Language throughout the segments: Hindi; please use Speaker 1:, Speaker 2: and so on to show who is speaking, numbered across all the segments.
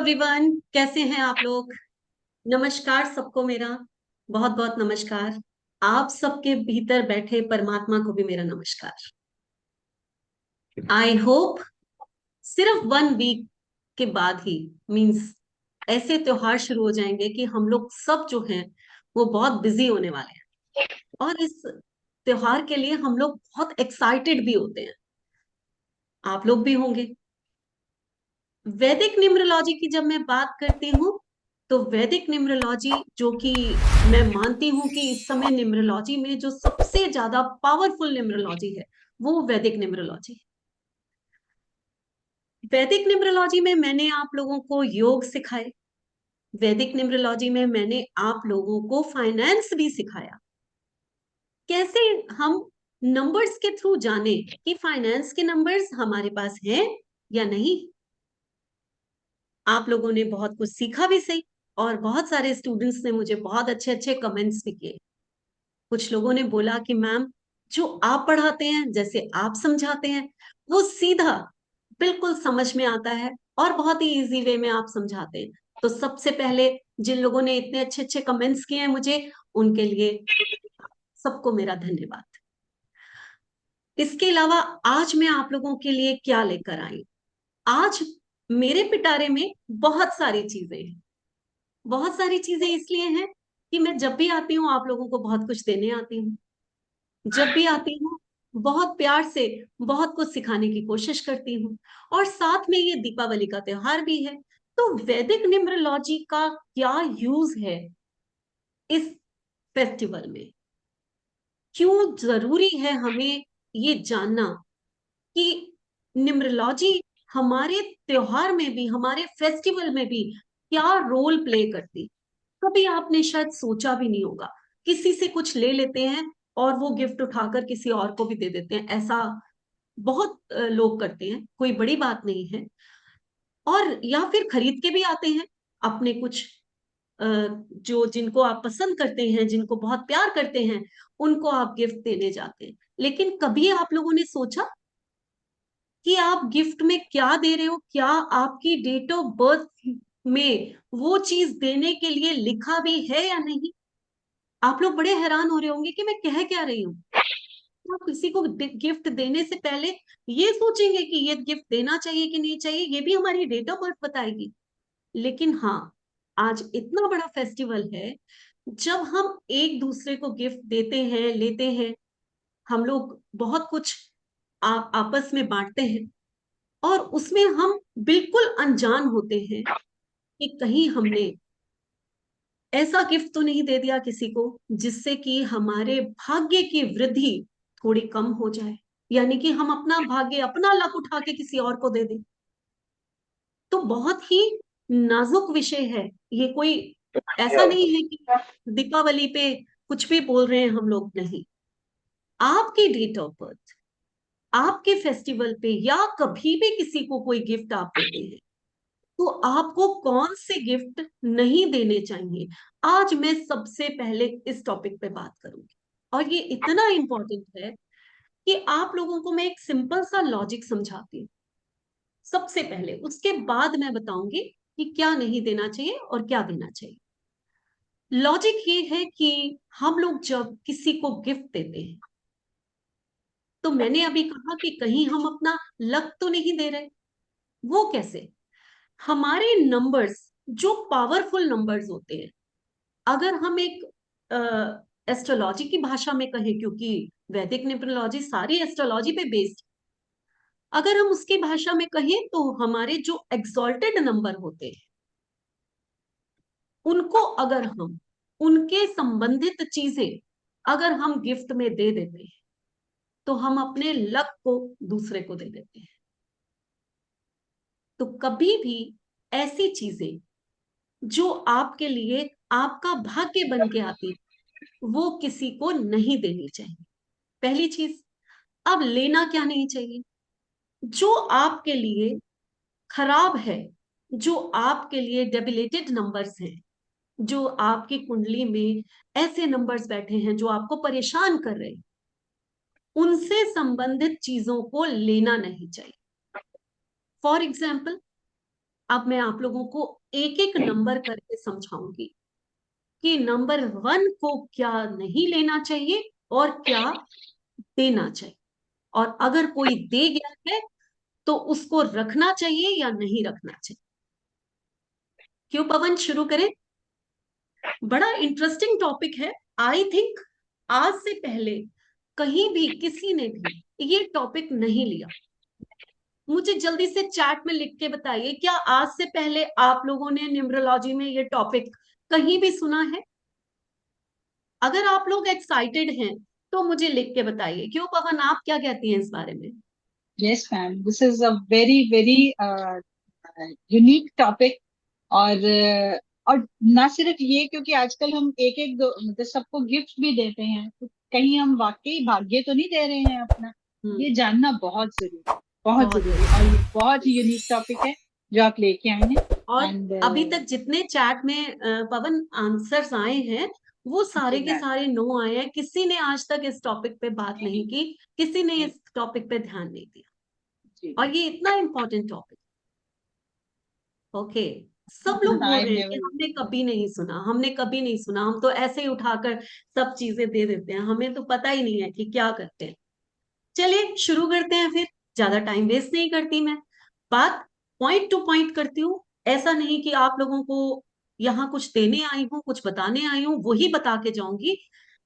Speaker 1: एवरीवन, कैसे हैं आप लोग। नमस्कार सबको मेरा बहुत बहुत नमस्कार। आप सबके भीतर बैठे परमात्मा को भी मेरा नमस्कार। आई होप सिर्फ 1 वीक के बाद ही मींस ऐसे त्योहार शुरू हो जाएंगे कि हम लोग सब जो हैं वो बहुत बिजी होने वाले हैं। और इस त्योहार के लिए हम लोग बहुत एक्साइटेड भी होते हैं। आप लोग भी होंगे। वैदिक न्यूमरोलॉजी की जब मैं बात करती हूँ तो वैदिक न्यूमरोलॉजी जो कि मैं मानती हूँ कि इस समय न्यूमरोलॉजी में जो सबसे ज्यादा पावरफुल न्यूमरोलॉजी है वो वैदिक न्यूमरोलॉजी। वैदिक न्यूमरोलॉजी में मैंने आप लोगों को योग सिखाए। वैदिक न्यूमरोलॉजी में मैंने आप लोगों को फाइनेंस भी सिखाया। कैसे हम नंबर्स के थ्रू जाने कि फाइनेंस के नंबर्स हमारे पास हैं या नहीं। आप लोगों ने बहुत कुछ सीखा भी सही और बहुत सारे स्टूडेंट्स ने मुझे बहुत अच्छे अच्छे कमेंट्स भी किए। कुछ लोगों ने बोला कि मैम जो आप पढ़ाते हैं जैसे आप समझाते हैं वो सीधा बिल्कुल समझ में आता है और बहुत ही इजी वे में आप समझाते हैं। तो सबसे पहले जिन लोगों ने इतने अच्छे अच्छे कमेंट्स किए हैं मुझे उनके लिए सबको मेरा धन्यवाद। इसके अलावा आज मैं आप लोगों के लिए क्या लेकर आई। आज मेरे पिटारे में बहुत सारी चीजें हैं। बहुत सारी चीजें इसलिए हैं कि मैं जब भी आती हूँ आप लोगों को बहुत कुछ देने आती हूँ। जब भी आती हूँ बहुत प्यार से बहुत कुछ सिखाने की कोशिश करती हूँ। और साथ में ये दीपावली का त्योहार भी है। तो वैदिक न्यूमरोलॉजी का क्या यूज है इस फेस्टिवल में। क्यों जरूरी है हमें ये जानना कि न्यूमरोलॉजी हमारे त्योहार में भी हमारे फेस्टिवल में भी क्या रोल प्ले करती। कभी आपने शायद सोचा भी नहीं होगा। किसी से कुछ ले लेते हैं और वो गिफ्ट उठाकर किसी और को भी दे देते हैं। ऐसा बहुत लोग करते हैं, कोई बड़ी बात नहीं है। और या फिर खरीद के भी आते हैं अपने कुछ जो जिनको आप पसंद करते हैं जिनको बहुत प्यार करते हैं उनको आप गिफ्ट देने जाते हैं। लेकिन कभी आप लोगों ने सोचा कि आप गिफ्ट में क्या दे रहे हो। क्या आपकी डेट ऑफ बर्थ में वो चीज देने के लिए लिखा भी है या नहीं। आप लोग बड़े हैरान हो रहे होंगे कि मैं कह क्या रही हूँ। आप किसी को गिफ्ट देने से पहले ये सोचेंगे कि ये गिफ्ट देना चाहिए कि नहीं चाहिए, ये भी हमारी डेट ऑफ बर्थ बताएगी। लेकिन हाँ, आज इतना बड़ा फेस्टिवल है जब हम एक दूसरे को गिफ्ट देते हैं लेते हैं। हम लोग बहुत कुछ आपस में बांटते हैं और उसमें हम बिल्कुल अनजान होते हैं कि कहीं हमने ऐसा गिफ्ट तो नहीं दे दिया किसी को जिससे कि हमारे भाग्य की वृद्धि थोड़ी कम हो जाए। यानी कि हम अपना भाग्य अपना लक उठा के किसी और को दे दें। तो बहुत ही नाजुक विषय है ये। कोई ऐसा नहीं है कि दीपावली पे कुछ भी बोल रहे हैं हम लोग, नहीं। आपकी डेट ऑफ बर्थ आपके फेस्टिवल पे या कभी भी किसी को कोई गिफ्ट आप देते हैं तो आपको कौन से गिफ्ट नहीं देने चाहिए। आज मैं सबसे पहले इस टॉपिक पे बात करूंगी और ये इतना इंपॉर्टेंट है कि आप लोगों को मैं एक सिंपल सा लॉजिक समझाती हूँ सबसे पहले। उसके बाद मैं बताऊंगी कि क्या नहीं देना चाहिए और क्या देना चाहिए। लॉजिक ये है कि हम लोग जब किसी को गिफ्ट देते हैं तो मैंने अभी कहा कि कहीं हम अपना लक तो नहीं दे रहे। वो कैसे। हमारे नंबर्स जो पावरफुल नंबर्स होते हैं, अगर हम एक एस्ट्रोलॉजी की भाषा में कहें, क्योंकि वैदिक न्यूमरोलॉजी सारी एस्ट्रोलॉजी पे बेस्ड, अगर हम उसकी भाषा में कहें तो हमारे जो एक्सॉल्टेड नंबर होते हैं उनको अगर हम उनके संबंधित चीजें अगर हम गिफ्ट में दे देते हैं तो हम अपने लक को दूसरे को दे देते हैं। तो कभी भी ऐसी चीजें जो आपके लिए आपका भाग्य बन के आती वो किसी को नहीं देनी चाहिए। पहली चीज। अब लेना क्या नहीं चाहिए। जो आपके लिए खराब है, जो आपके लिए डेबिलेटेड नंबर्स हैं, जो आपकी कुंडली में ऐसे नंबर्स बैठे हैं जो आपको परेशान कर रहे हैं, उनसे संबंधित चीजों को लेना नहीं चाहिए। फॉर एग्जाम्पल, अब मैं आप लोगों को एक एक नंबर करके समझाऊंगी कि नंबर 1 को क्या नहीं लेना चाहिए और क्या देना चाहिए, और अगर कोई दे गया है तो उसको रखना चाहिए या नहीं रखना चाहिए। क्यों पवन, शुरू करें? बड़ा इंटरेस्टिंग टॉपिक है। आई थिंक आज से पहले कहीं भी किसी ने भी ये टॉपिक नहीं लिया। मुझे जल्दी से चैट में लिख के बताइए, क्या आज से पहले आप लोगों ने न्यूमरोलॉजी में ये टॉपिक कहीं भी सुना है? अगर आप लोग एक्साइटेड हैं तो मुझे लिख के बताइए। क्यों पवन, आप क्या कहती हैं इस बारे में?
Speaker 2: Yes ma'am, this is a very very unique topic. और और ना सिर्फ ये, क्योंकि आजकल हम एक एक मतलब सबको गिफ्ट भी देते हैं, तो कहीं हम वाकई भाग्य तो नहीं दे रहे हैं अपना।
Speaker 1: हम्म।
Speaker 2: ये जानना बहुत जरूरी, बहुत
Speaker 1: बहुत
Speaker 2: जरूरी, और
Speaker 1: जरूरी।
Speaker 2: ये बहुत ही यूनिक टॉपिक है जो आप लेके आए हैं।
Speaker 1: और
Speaker 2: एंड
Speaker 1: अभी तक जितने चैट में पवन आंसर्स आए हैं, वो सारे
Speaker 2: जी
Speaker 1: के
Speaker 2: मैम।
Speaker 1: सारे नो आए हैं। किसी ने आज तक इस टॉपिक पे बात नहीं की, किसी ने इस टॉपिक पे ध्यान नहीं दिया,
Speaker 2: जी।
Speaker 1: और ये इतना इंपॉर्टेंट टॉपिक। ओके। सब लोग बोल
Speaker 2: आई
Speaker 1: रहे हैं कि
Speaker 2: नेवर।
Speaker 1: हमने कभी नहीं सुना, हमने कभी नहीं सुना, हम तो ऐसे ही उठाकर सब चीजें दे देते हैं, हमें तो पता ही नहीं है कि क्या करते हैं। चलिए शुरू करते हैं फिर। ज्यादा टाइम वेस्ट नहीं करती मैं, बात पॉइंट टू पॉइंट करती हूँ। ऐसा नहीं कि आप लोगों को यहाँ कुछ देने आई हूँ, कुछ बताने आई हूँ, वही बता के जाऊंगी।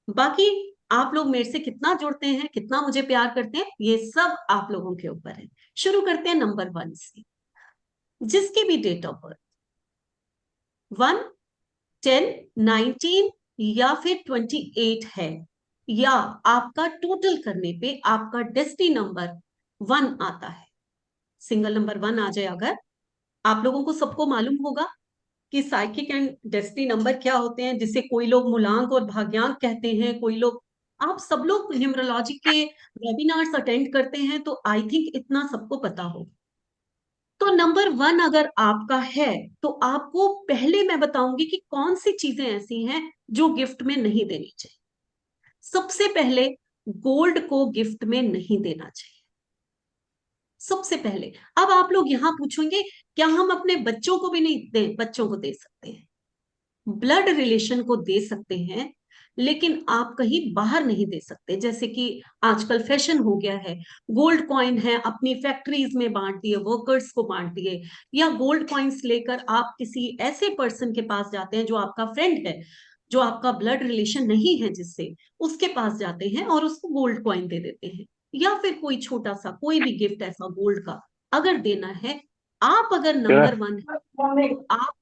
Speaker 1: बाकी आप लोग मेरे से कितना जुड़ते हैं, कितना मुझे प्यार करते हैं, ये सब आप लोगों के ऊपर है। शुरू करते हैं नंबर 1 से। जिसकी भी डेट ऑफ बर्थ 1, 10, 19 या फिर 28 है, या आपका टोटल करने पे आपका डेस्टिनी नंबर 1 आता है, सिंगल नंबर 1 आ जाए अगर। आप लोगों को सबको मालूम होगा कि साइकिक एंड डेस्टिनी नंबर क्या होते हैं, जिसे कोई लोग मूलांक और भाग्यांक कहते हैं, कोई लोग, आप सब लोग न्यूमरोलॉजी के वेबिनार्स अटेंड करते हैं, तो आई थिंक इतना सबको पता होगा। तो नंबर 1 अगर आपका है, तो आपको पहले मैं बताऊंगी कि कौन सी चीजें ऐसी हैं जो गिफ्ट में नहीं देनी चाहिए। सबसे पहले, गोल्ड को गिफ्ट में नहीं देना चाहिए, सबसे पहले। अब आप लोग यहां पूछेंगे, क्या हम अपने बच्चों को भी नहीं दे, बच्चों को दे सकते हैं, ब्लड रिलेशन को दे सकते हैं, लेकिन आप कहीं बाहर नहीं दे सकते। जैसे कि आजकल फैशन हो गया है, गोल्ड कॉइन है, अपनी फैक्ट्रीज में बांट दिए, वर्कर्स को बांट दिए, या गोल्ड कॉइन्स लेकर आप किसी ऐसे पर्सन के पास जाते हैं जो आपका फ्रेंड है, जो आपका ब्लड रिलेशन नहीं है जिससे, उसके पास जाते हैं और उसको गोल्ड कॉइन दे देते हैं। या फिर कोई छोटा सा कोई भी गिफ्ट ऐसा गोल्ड का अगर देना है, आप अगर नंबर 1 है, तो आप,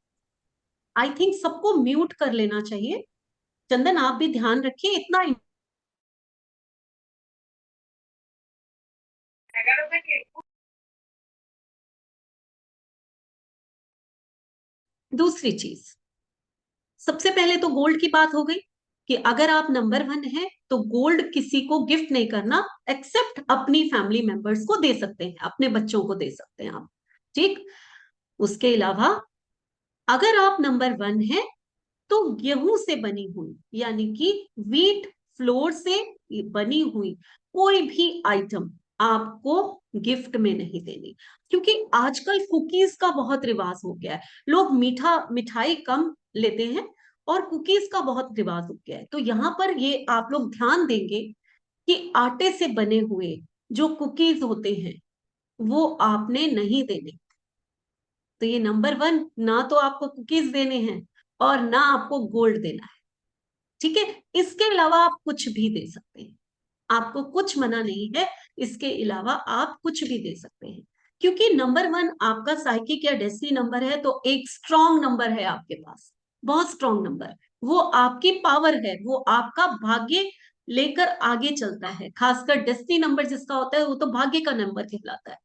Speaker 1: आई थिंक सबको म्यूट कर लेना चाहिए। चंदन आप भी ध्यान रखिए इतना। दूसरी चीज, सबसे पहले तो गोल्ड की बात हो गई कि अगर आप नंबर 1 है तो गोल्ड किसी को गिफ्ट नहीं करना, एक्सेप्ट अपनी फैमिली मेंबर्स को दे सकते हैं, अपने बच्चों को दे सकते हैं आप, ठीक। उसके अलावा अगर आप नंबर 1 है तो गेहूं से बनी हुई, यानी कि व्हीट फ्लोर से बनी हुई कोई भी आइटम आपको गिफ्ट में नहीं देनी। क्योंकि आजकल कुकीज का बहुत रिवाज हो गया है, लोग मीठा मिठाई कम लेते हैं और कुकीज का बहुत रिवाज हो गया है। तो यहाँ पर ये आप लोग ध्यान देंगे कि आटे से बने हुए जो कुकीज होते हैं वो आपने नहीं देने। तो ये नंबर 1, ना तो आपको कुकीज देने हैं और ना आपको गोल्ड देना है, ठीक है। इसके अलावा आप कुछ भी दे सकते हैं, आपको कुछ मना नहीं है, इसके अलावा आप कुछ भी दे सकते हैं। क्योंकि नंबर 1 आपका साइकिक या डेस्टिनी नंबर है, तो एक स्ट्रॉन्ग नंबर है आपके पास, बहुत स्ट्रॉन्ग नंबर। वो आपकी पावर है, वो आपका भाग्य लेकर आगे चलता है। खासकर डेस्टिनी नंबर जिसका होता है वो तो भाग्य का नंबर कहलाता है।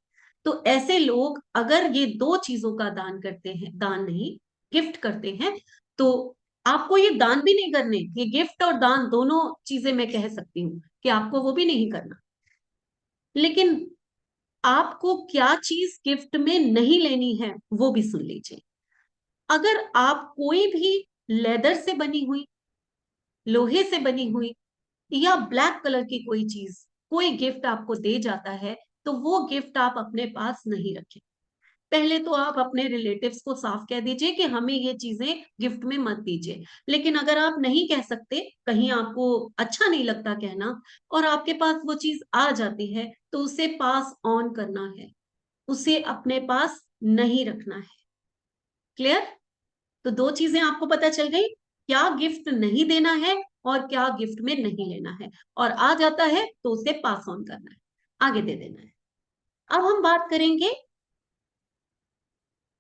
Speaker 1: तो ऐसे लोग अगर ये दो चीजों का दान करते हैं, दान नहीं, गिफ्ट करते हैं, तो आपको ये दान भी नहीं करने, ये गिफ्ट और दान दोनों चीजें मैं कह सकती हूँ कि आपको वो भी नहीं करना। लेकिन आपको क्या चीज गिफ्ट में नहीं लेनी है वो भी सुन लीजिए। अगर आप कोई भी लेदर से बनी हुई, लोहे से बनी हुई, या ब्लैक कलर की कोई चीज, कोई गिफ्ट आपको दे जाता है, तो वो गिफ्ट आप अपने पास नहीं रखें। पहले तो आप अपने रिलेटिव्स को साफ कह दीजिए कि हमें ये चीजें गिफ्ट में मत दीजिए। लेकिन अगर आप नहीं कह सकते, कहीं आपको अच्छा नहीं लगता कहना, और आपके पास वो चीज आ जाती है, तो उसे पास ऑन करना है, उसे अपने पास नहीं रखना है। क्लियर? तो दो चीजें आपको पता चल गई, क्या गिफ्ट नहीं देना है और क्या गिफ्ट में नहीं लेना है। और आ जाता है तो उसे पास ऑन करना है, आगे दे देना है। अब हम बात करेंगे,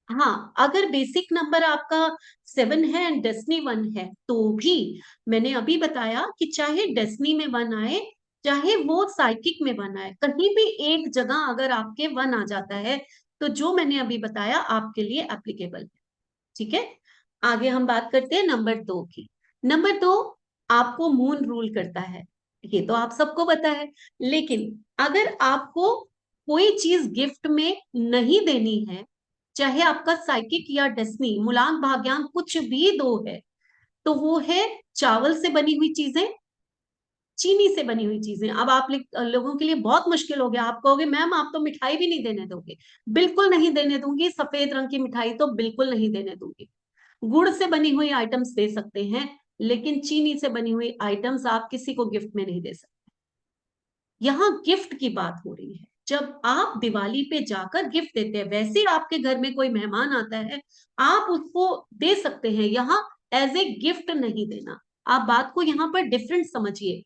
Speaker 1: हाँ, अगर बेसिक नंबर आपका 7 है एंड डेस्नी 1 है, तो भी मैंने अभी बताया कि चाहे डेस्नी में 1 आए, चाहे वो साइकिक में 1 आए, कहीं भी एक जगह अगर आपके 1 आ जाता है, तो जो मैंने अभी बताया आपके लिए एप्लीकेबल है। ठीक है, आगे हम बात करते हैं नंबर 2 की। नंबर 2 आपको मून रूल करता है, ये तो आप सबको पता है। लेकिन अगर आपको कोई चीज गिफ्ट में नहीं देनी है, चाहे आपका साइकिक या डेस्नी, मूलांक भाग्यांक कुछ भी दो है, तो वो है चावल से बनी हुई चीजें, चीनी से बनी हुई चीजें। अब आप लोगों के लिए बहुत मुश्किल हो गया, आप कहोगे मैम आप तो मिठाई भी नहीं देने दोगे। बिल्कुल नहीं देने दूंगी, सफेद रंग की मिठाई तो बिल्कुल नहीं देने दूंगी। गुड़ से बनी हुई आइटम्स दे सकते हैं, लेकिन चीनी से बनी हुई आइटम्स आप किसी को गिफ्ट में नहीं दे सकते। यहाँ गिफ्ट की बात हो रही है, जब आप दिवाली पे जाकर गिफ्ट देते हैं, वैसे ही आपके घर में कोई मेहमान आता है, आप उसको दे सकते हैं, यहाँ एज ए गिफ्ट नहीं देना। आप बात को यहाँ पर डिफरेंट समझिए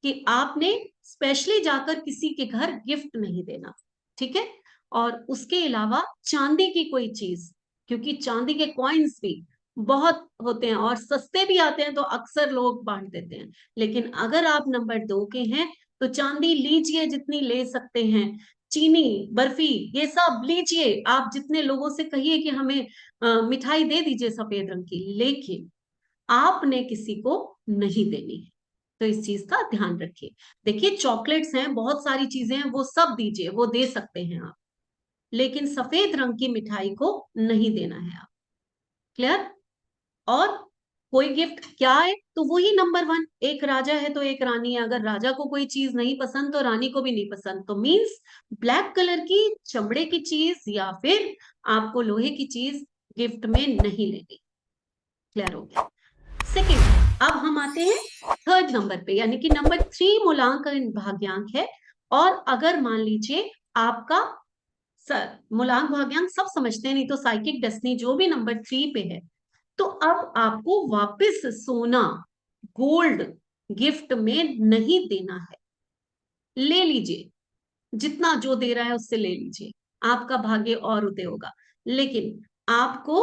Speaker 1: कि आपने स्पेशली जाकर किसी के घर गिफ्ट नहीं देना। ठीक है, और उसके अलावा चांदी की कोई चीज, क्योंकि चांदी के कॉइन्स भी बहुत होते हैं और सस्ते भी आते हैं, तो अक्सर लोग बांट देते हैं। लेकिन अगर आप नंबर 2 के हैं, तो चांदी लीजिए जितनी ले सकते हैं, चीनी, बर्फी, ये सब लीजिए, आप जितने लोगों से कहिए कि हमें मिठाई दे दीजिए सफेद रंग की, लेकिन आपने किसी को नहीं देनी है। तो इस चीज का ध्यान रखिए। देखिए चॉकलेट्स हैं, बहुत सारी चीजें हैं, वो सब दीजिए, वो दे सकते हैं आप, लेकिन सफेद रंग की मिठाई को नहीं देना है आप। क्लियर? और कोई गिफ्ट क्या है, तो वही नंबर 1, एक राजा है तो एक रानी है। अगर राजा को कोई चीज नहीं पसंद तो रानी को भी नहीं पसंद, तो मीन्स ब्लैक कलर की चमड़े की चीज या फिर आपको लोहे की चीज गिफ्ट में नहीं लेनी। क्लियर हो गया? सेकेंड, अब हम आते हैं थर्ड नंबर पे, यानी कि नंबर 3 मूलांकन भाग्यांक है। और अगर मान लीजिए आपका, सर मूलांक भाग्यांक सब समझते हैं, नहीं तो साइकिक डेस्टिनी जो भी नंबर 3 पे है, तो अब आपको वापस सोना, गोल्ड गिफ्ट में नहीं देना है। ले लीजिए, जितना जो दे रहा है उससे ले लीजिए, आपका भाग्य और उदय होगा। लेकिन आपको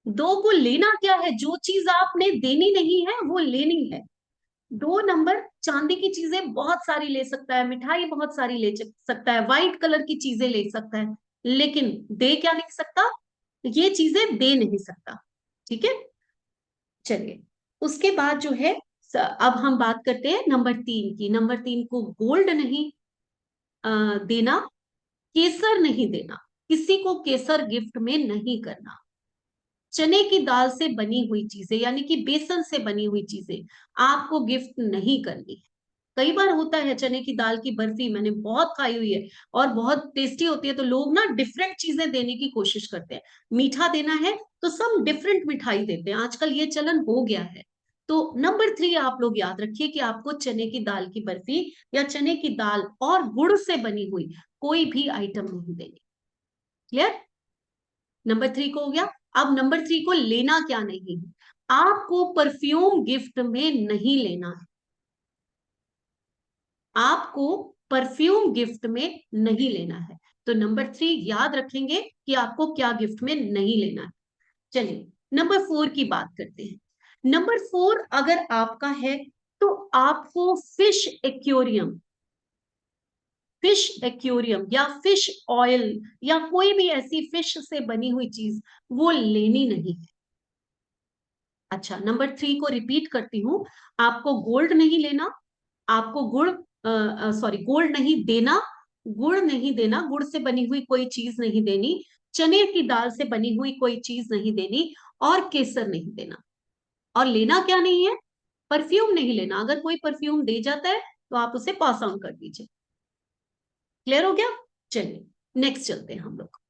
Speaker 1: 2 को लेना क्या है, जो चीज आपने देनी नहीं है वो लेनी है। 2 नंबर चांदी की चीजें बहुत सारी ले सकता है, मिठाई बहुत सारी ले सकता है, व्हाइट कलर की चीजें ले सकता है, लेकिन दे क्या नहीं सकता, ये चीजें दे नहीं सकता। ठीक है, चलिए उसके बाद जो है, अब हम बात करते हैं नंबर 3 की। नंबर 3 को गोल्ड नहीं देना, केसर नहीं देना, किसी को केसर गिफ्ट में नहीं करना। चने की दाल से बनी हुई चीजें, यानी कि बेसन से बनी हुई चीजें आपको गिफ्ट नहीं करनी। कई बार होता है चने की दाल की बर्फी, मैंने बहुत खाई हुई है और बहुत टेस्टी होती है, तो लोग ना डिफरेंट चीजें देने की कोशिश करते हैं। मीठा देना है तो सब डिफरेंट मिठाई देते हैं, आजकल ये चलन हो गया है। तो नंबर 3 आप लोग याद रखिए कि आपको चने की दाल की बर्फी या चने की दाल और गुड़ से बनी हुई कोई भी आइटम नहीं देनी। क्लियर? नंबर 3 को हो गया। अब नंबर 3 को लेना क्या नहीं है, आपको परफ्यूम गिफ्ट में नहीं लेना है। आपको परफ्यूम गिफ्ट में नहीं लेना है। तो नंबर 3 याद रखेंगे कि आपको क्या गिफ्ट में नहीं लेना है। चलिए नंबर 4 की बात करते हैं। नंबर 4 अगर आपका है, तो आपको फिश एक्वेरियम या फिश ऑयल या कोई भी ऐसी फिश से बनी हुई चीज वो लेनी नहीं है। अच्छा, नंबर 3 को रिपीट करती हूं, आपको गोल्ड नहीं लेना, आपको गोल्ड नहीं देना, गुड़ नहीं देना, गुड़ से बनी हुई कोई चीज नहीं देनी, चने की दाल से बनी हुई कोई चीज नहीं देनी, और केसर नहीं देना। और लेना क्या नहीं है, परफ्यूम नहीं लेना। अगर कोई परफ्यूम दे जाता है तो आप उसे पास ऑन कर दीजिए। क्लियर हो गया? चलिए नेक्स्ट चलते हैं हम लोग।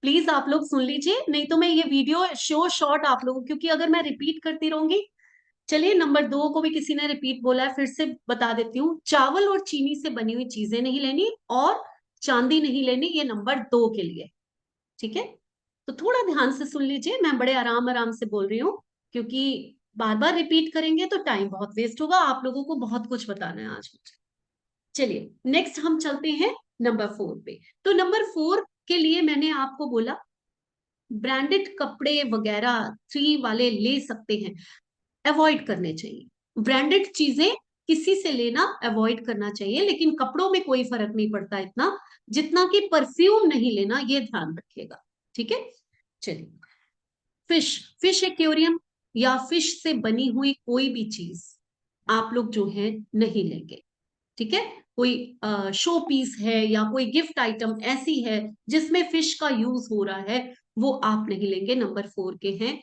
Speaker 1: प्लीज आप लोग सुन लीजिए, नहीं तो मैं ये वीडियो शो शॉर्ट आप लोगों, क्योंकि अगर मैं रिपीट करती रहूंगी। चलिए, नंबर 2 को भी किसी ने रिपीट बोला है, फिर से बता देती हूँ। चावल और चीनी से बनी हुई चीजें नहीं लेनी, और चांदी नहीं लेनी, ये नंबर 2 के लिए। ठीक है, तो थोड़ा ध्यान से सुन लीजिए, मैं बड़े आराम आराम से बोल रही हूँ, क्योंकि बार बार रिपीट करेंगे तो टाइम बहुत वेस्ट होगा, आप लोगों को बहुत कुछ बताना है आज मुझे। चलिए, नेक्स्ट हम चलते हैं नंबर 4 पे। तो नंबर 4 के लिए मैंने आपको बोला, ब्रांडेड कपड़े वगैरह 3 वाले ले सकते हैं, अवॉइड करने चाहिए। ब्रांडेड चीजें किसी से लेना अवॉइड करना चाहिए, लेकिन कपड़ों में कोई फर्क नहीं पड़ता इतना, जितना कि परफ्यूम नहीं लेना, ये ध्यान रखिएगा। ठीक है, चलिए। फिश, फिश एक्वेरियम या फिश से बनी हुई कोई भी चीज आप लोग जो है नहीं लेंगे। ठीक है, कोई शो पीस है या कोई गिफ्ट आइटम ऐसी है जिसमें फिश का यूज हो रहा है, वो आप नहीं लेंगे, नंबर 4 के हैं।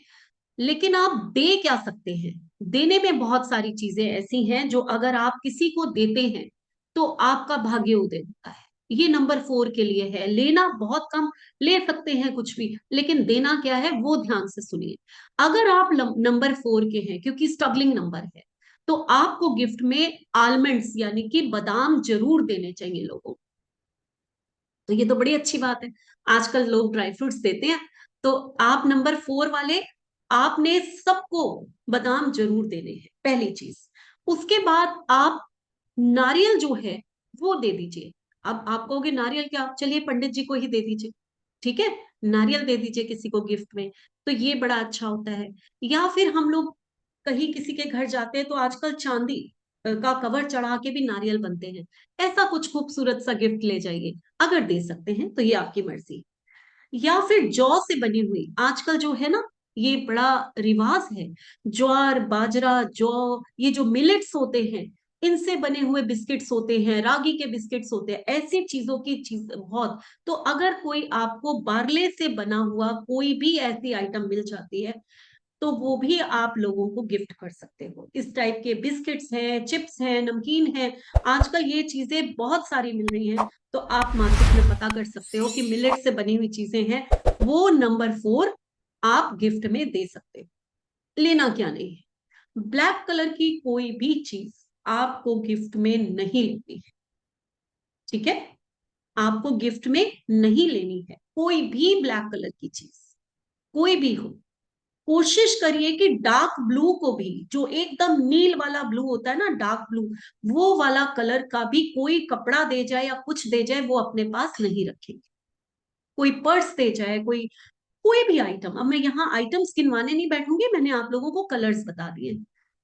Speaker 1: लेकिन आप दे क्या सकते हैं? देने में बहुत सारी चीजें ऐसी हैं जो अगर आप किसी को देते हैं तो आपका भाग्य उदय होता है। ये नंबर 4 के लिए है। लेना बहुत कम ले सकते हैं कुछ भी, लेकिन देना क्या है वो ध्यान से सुनिए। अगर आप नंबर 4 के हैं, क्योंकि स्ट्रगलिंग नंबर है, तो आपको गिफ्ट में आलमंड्स यानी कि बादाम जरूर देने चाहिए लोगों को। तो ये तो बड़ी अच्छी बात है, आजकल लोग ड्राई फ्रूट्स देते हैं। तो आप नंबर 4 वाले, आपने सबको बादाम जरूर देने हैं, पहली चीज। उसके बाद आप नारियल जो है वो दे दीजिए। अब आप कहोगे नारियल क्या, चलिए पंडित जी को ही दे दीजिए। ठीक है, नारियल दे दीजिए किसी को गिफ्ट में, तो ये बड़ा अच्छा होता है। या फिर हम लोग कहीं किसी के घर जाते हैं तो आजकल चांदी का कवर चढ़ा के भी नारियल बनते हैं, ऐसा कुछ खूबसूरत सा गिफ्ट ले जाइए। अगर दे सकते हैं तो ये आपकी मर्जी। या फिर जौ से बनी हुई, आजकल जो है ना, ये बड़ा रिवाज है, ज्वार बाजरा जौ, ये जो मिलेट्स होते हैं, इनसे बने हुए बिस्किट्स होते हैं, रागी के बिस्किट्स होते हैं, ऐसी चीजों की चीज बहुत। तो अगर कोई आपको बार्ले से बना हुआ कोई भी ऐसी आइटम मिल जाती है, तो वो भी आप लोगों को गिफ्ट कर सकते हो। इस टाइप के बिस्किट्स हैं, चिप्स हैं, नमकीन है, आजकल ये चीजें बहुत सारी मिल रही हैं। तो आप मार्केट में पता कर सकते हो कि मिलेट से बनी हुई चीजें हैं, वो नंबर 4 आप गिफ्ट में दे सकते हो। लेना क्या नहीं है, ब्लैक कलर की कोई भी चीज आपको गिफ्ट में नहीं लेनी है। ठीक है, आपको गिफ्ट में नहीं लेनी है कोई भी ब्लैक कलर की चीज, कोई भी हो। कोशिश करिए कि डार्क ब्लू को भी, जो एकदम नील वाला ब्लू होता है ना, डार्क ब्लू, वो वाला कलर का भी कोई कपड़ा दे जाए या कुछ दे जाए, वो अपने पास नहीं रखेंगे। कोई पर्स दे जाए, कोई कोई भी आइटम, अब मैं यहाँ आइटम्स गिनवाने नहीं बैठूंगी, मैंने आप लोगों को कलर्स बता दिए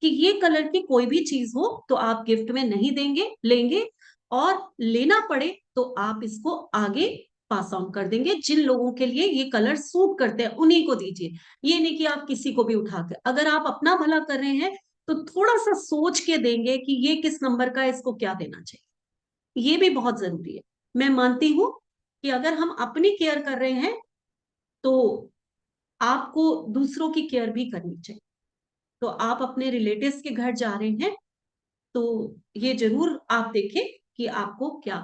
Speaker 1: कि ये कलर की कोई भी चीज हो तो आप गिफ्ट में नहीं देंगे, लेंगे। और लेना पड़े तो आप इसको आगे पास ऑन कर देंगे, जिन लोगों के लिए ये कलर सूट करते हैं उन्हीं को दीजिए। ये नहीं कि आप किसी को भी उठा कर, अगर आप अपना भला कर रहे हैं तो थोड़ा सा सोच के देंगे कि ये किस नंबर का है, इसको क्या देना चाहिए, ये भी बहुत जरूरी है। मैं मानती हूं कि अगर हम अपनी केयर कर रहे हैं तो आपको दूसरों की केयर भी करनी चाहिए। तो आप अपने रिलेटिव्स के घर जा रहे हैं तो ये जरूर आप देखें कि आपको क्या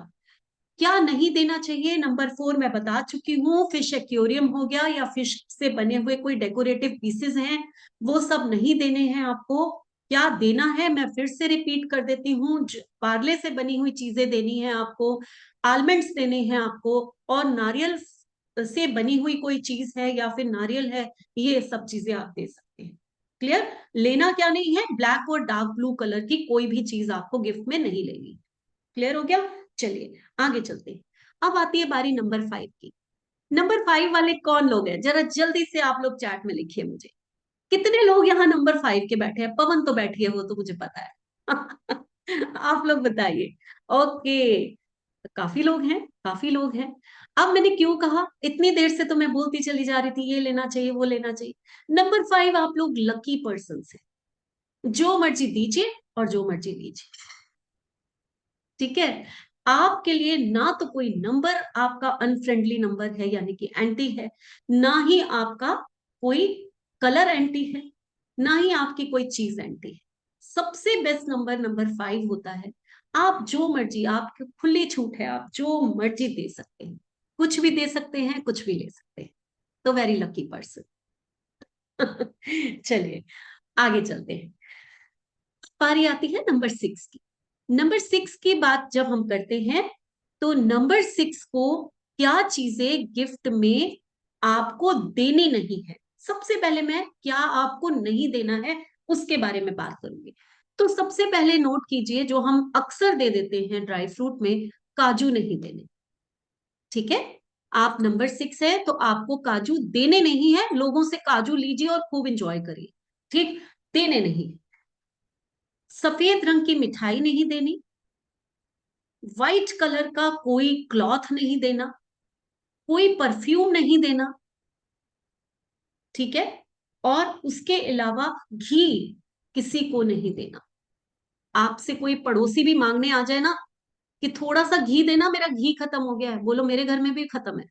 Speaker 1: क्या नहीं देना चाहिए। नंबर 4 मैं बता चुकी हूँ, फिश एक्वेरियम हो गया या फिश से बने हुए कोई डेकोरेटिव पीसेस हैं, वो सब नहीं देने हैं आपको। क्या देना है मैं फिर से रिपीट कर देती हूँ, पार्ले से बनी हुई चीजें देनी है आपको, आलमंड्स देने हैं आपको, और नारियल से बनी हुई कोई चीज है या फिर नारियल है, ये सब चीजें आप दे सकते हैं। क्लियर? लेना क्या नहीं है, ब्लैक और डार्क ब्लू कलर की कोई भी चीज आपको गिफ्ट में नहीं लेनी। क्लियर हो गया? चलिए आगे चलते हैं। अब आती है बारी नंबर 5 की। नंबर 5 वाले कौन लोग हैं, जरा जल्दी से आप लोग चैट में लिखिए मुझे, कितने लोग यहाँ नंबर 5 के बैठे हैं? पवन तो बैठी है, वो तो मुझे पता है। आप लोग बताइए। ओके, काफी लोग हैं, काफी लोग हैं। अब मैंने क्यों कहा, इतनी देर से तो मैं बोलती चली जा रही थी ये लेना चाहिए वो लेना चाहिए। नंबर 5 आप लोग लकी पर्सन हैं, जो मर्जी दीजिए और जो मर्जी लीजिए। ठीक है, आपके लिए ना तो कोई नंबर आपका अनफ्रेंडली नंबर है यानी कि एंटी है, ना ही आपका कोई कलर एंटी है, ना ही आपकी कोई चीज एंटी है। सबसे बेस्ट नंबर नंबर 5 होता है। आप जो मर्जी, आपकी खुली छूट है, आप जो मर्जी दे सकते हैं, कुछ भी दे सकते हैं, कुछ भी ले सकते हैं। तो वेरी लकी पर्सन। चलिए आगे चलते हैं। पारी आती है नंबर 6 की। नंबर 6 की बात जब हम करते हैं, तो नंबर 6 को क्या चीजें गिफ्ट में आपको देनी नहीं है। सबसे पहले मैं क्या आपको नहीं देना है उसके बारे में बात करूंगी। तो सबसे पहले नोट कीजिए, जो हम अक्सर दे देते हैं ड्राई फ्रूट में, काजू नहीं देने। ठीक है, आप नंबर 6 है तो आपको काजू देने नहीं है। लोगों से काजू लीजिए और खूब इंजॉय करिए, ठीक, देने नहीं। सफेद रंग की मिठाई नहीं देनी। व्हाइट कलर का कोई क्लॉथ नहीं देना। कोई परफ्यूम नहीं देना। ठीक है, और उसके अलावा घी किसी को नहीं देना। आपसे कोई पड़ोसी भी मांगने आ जाए ना कि थोड़ा सा घी देना, मेरा घी खत्म हो गया है, बोलो मेरे घर में भी खत्म है,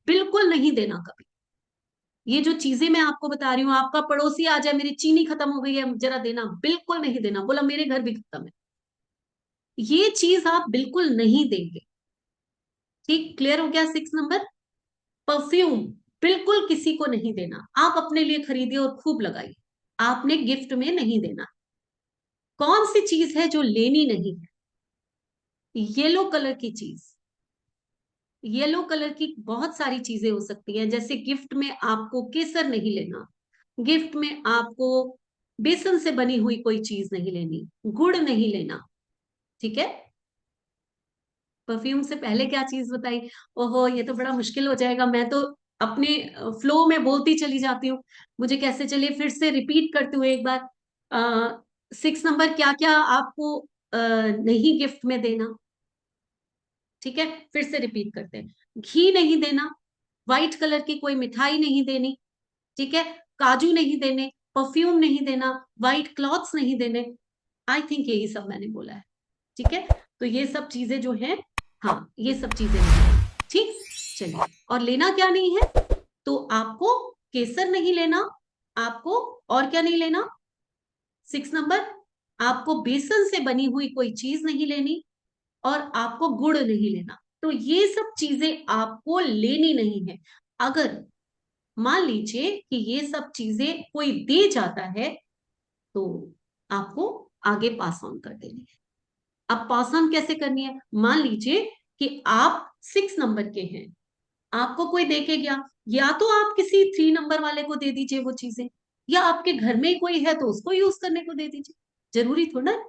Speaker 1: बिल्कुल नहीं देना कभी। ये जो चीजें मैं आपको बता रही हूँ, आपका पड़ोसी आ जाए, मेरी चीनी खत्म हो गई है जरा देना, बिल्कुल नहीं देना, बोला मेरे घर भी खत्म है, ये चीज आप बिल्कुल नहीं देंगे। ठीक, क्लियर हो गया 6 नंबर। परफ्यूम बिल्कुल किसी को नहीं देना, आप अपने लिए खरीदिए और खूब लगाइए, आपने गिफ्ट में नहीं देना। कौन सी चीज है जो लेनी नहीं है? येलो कलर की चीज। येलो कलर की बहुत सारी चीजें हो सकती हैं, जैसे गिफ्ट में आपको केसर नहीं लेना, गिफ्ट में आपको बेसन से बनी हुई कोई चीज नहीं लेनी, गुड़ नहीं लेना। ठीक है, परफ्यूम से पहले क्या चीज बताई? ओहो, ये तो बड़ा मुश्किल हो जाएगा, मैं तो अपने फ्लो में बोलती चली जाती हूँ, मुझे कैसे, चलिए फिर से रिपीट करते हुए एक बार। 6 नंबर, क्या क्या आपको नहीं गिफ्ट में देना? ठीक है, फिर से रिपीट करते हैं। घी नहीं देना, व्हाइट कलर की कोई मिठाई नहीं देनी, ठीक है, काजू नहीं देने, परफ्यूम नहीं देना, व्हाइट क्लॉथ्स नहीं देने। आई थिंक यही सब मैंने बोला है। ठीक है, तो ये सब चीजें जो हैं, हाँ ये सब चीजें नहीं है। ठीक, चलिए, और लेना क्या नहीं है? तो आपको केसर नहीं लेना, आपको और क्या नहीं लेना? 6 नंबर, आपको बेसन से बनी हुई कोई चीज नहीं लेनी, और आपको गुड़ नहीं लेना। तो ये सब चीजें आपको लेनी नहीं है। अगर मान लीजिए कि ये सब चीजें कोई दे जाता है, तो आपको आगे पास ऑन कर देनी है। अब पास ऑन कैसे करनी है? मान लीजिए कि आप 6 नंबर के हैं, आपको कोई दे के गया, या तो आप किसी 3 नंबर वाले को दे दीजिए वो चीजें, या आपके घर में ही कोई है तो उसको यूज करने को दे दीजिए। जरूरी थोड़ा है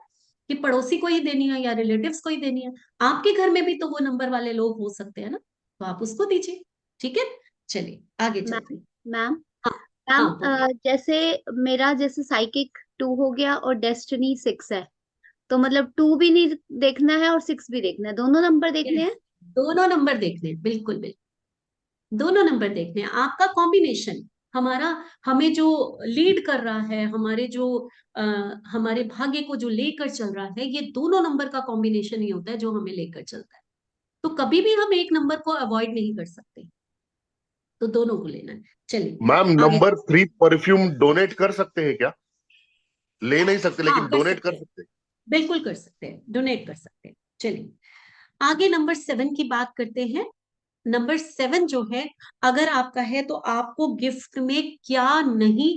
Speaker 1: कि पड़ोसी को ही देनी है या रिलेटिव्स को ही देनी है, आपके घर में भी तो वो नंबर वाले लोग हो सकते हैं ना, तो आप उसको दीजिए। ठीक है, चलिए आगे चलते
Speaker 2: मैम
Speaker 1: हैं।
Speaker 2: मैम
Speaker 1: हाँ,
Speaker 2: मैम
Speaker 1: हाँ बोलिए।
Speaker 2: जैसे मेरा जैसे साइकिक 2 हो गया और डेस्टिनी 6 है, तो मतलब 2 भी नहीं देखना है और 6 भी देखना है, दोनों नंबर देखने
Speaker 1: यस,
Speaker 2: हैं।
Speaker 1: दोनों नंबर देखने हैं, बिल्कुल बिल्कुल, दोनों नंबर देखने हैं। आपका कॉम्बिनेशन हमारा, हमें जो लीड कर रहा है, हमारे जो आ, हमारे भाग्य को जो लेकर चल रहा है, ये दोनों नंबर का कॉम्बिनेशन ही होता है जो हमें लेकर चलता है। तो कभी भी हम एक नंबर को अवॉइड नहीं कर सकते, तो दोनों को लेना है। चलिए
Speaker 3: मैम
Speaker 1: आगे।
Speaker 3: नंबर 3 परफ्यूम डोनेट कर सकते हैं क्या? ले नहीं सकते
Speaker 1: हाँ
Speaker 3: लेकिन
Speaker 1: कर
Speaker 3: डोनेट
Speaker 1: सकते
Speaker 3: कर
Speaker 1: हैं,
Speaker 3: सकते हैं।
Speaker 1: बिल्कुल कर सकते हैं, डोनेट कर सकते हैं। चलिए आगे नंबर 7 की बात करते हैं। नंबर 7 जो है, अगर आपका है तो आपको गिफ्ट में क्या नहीं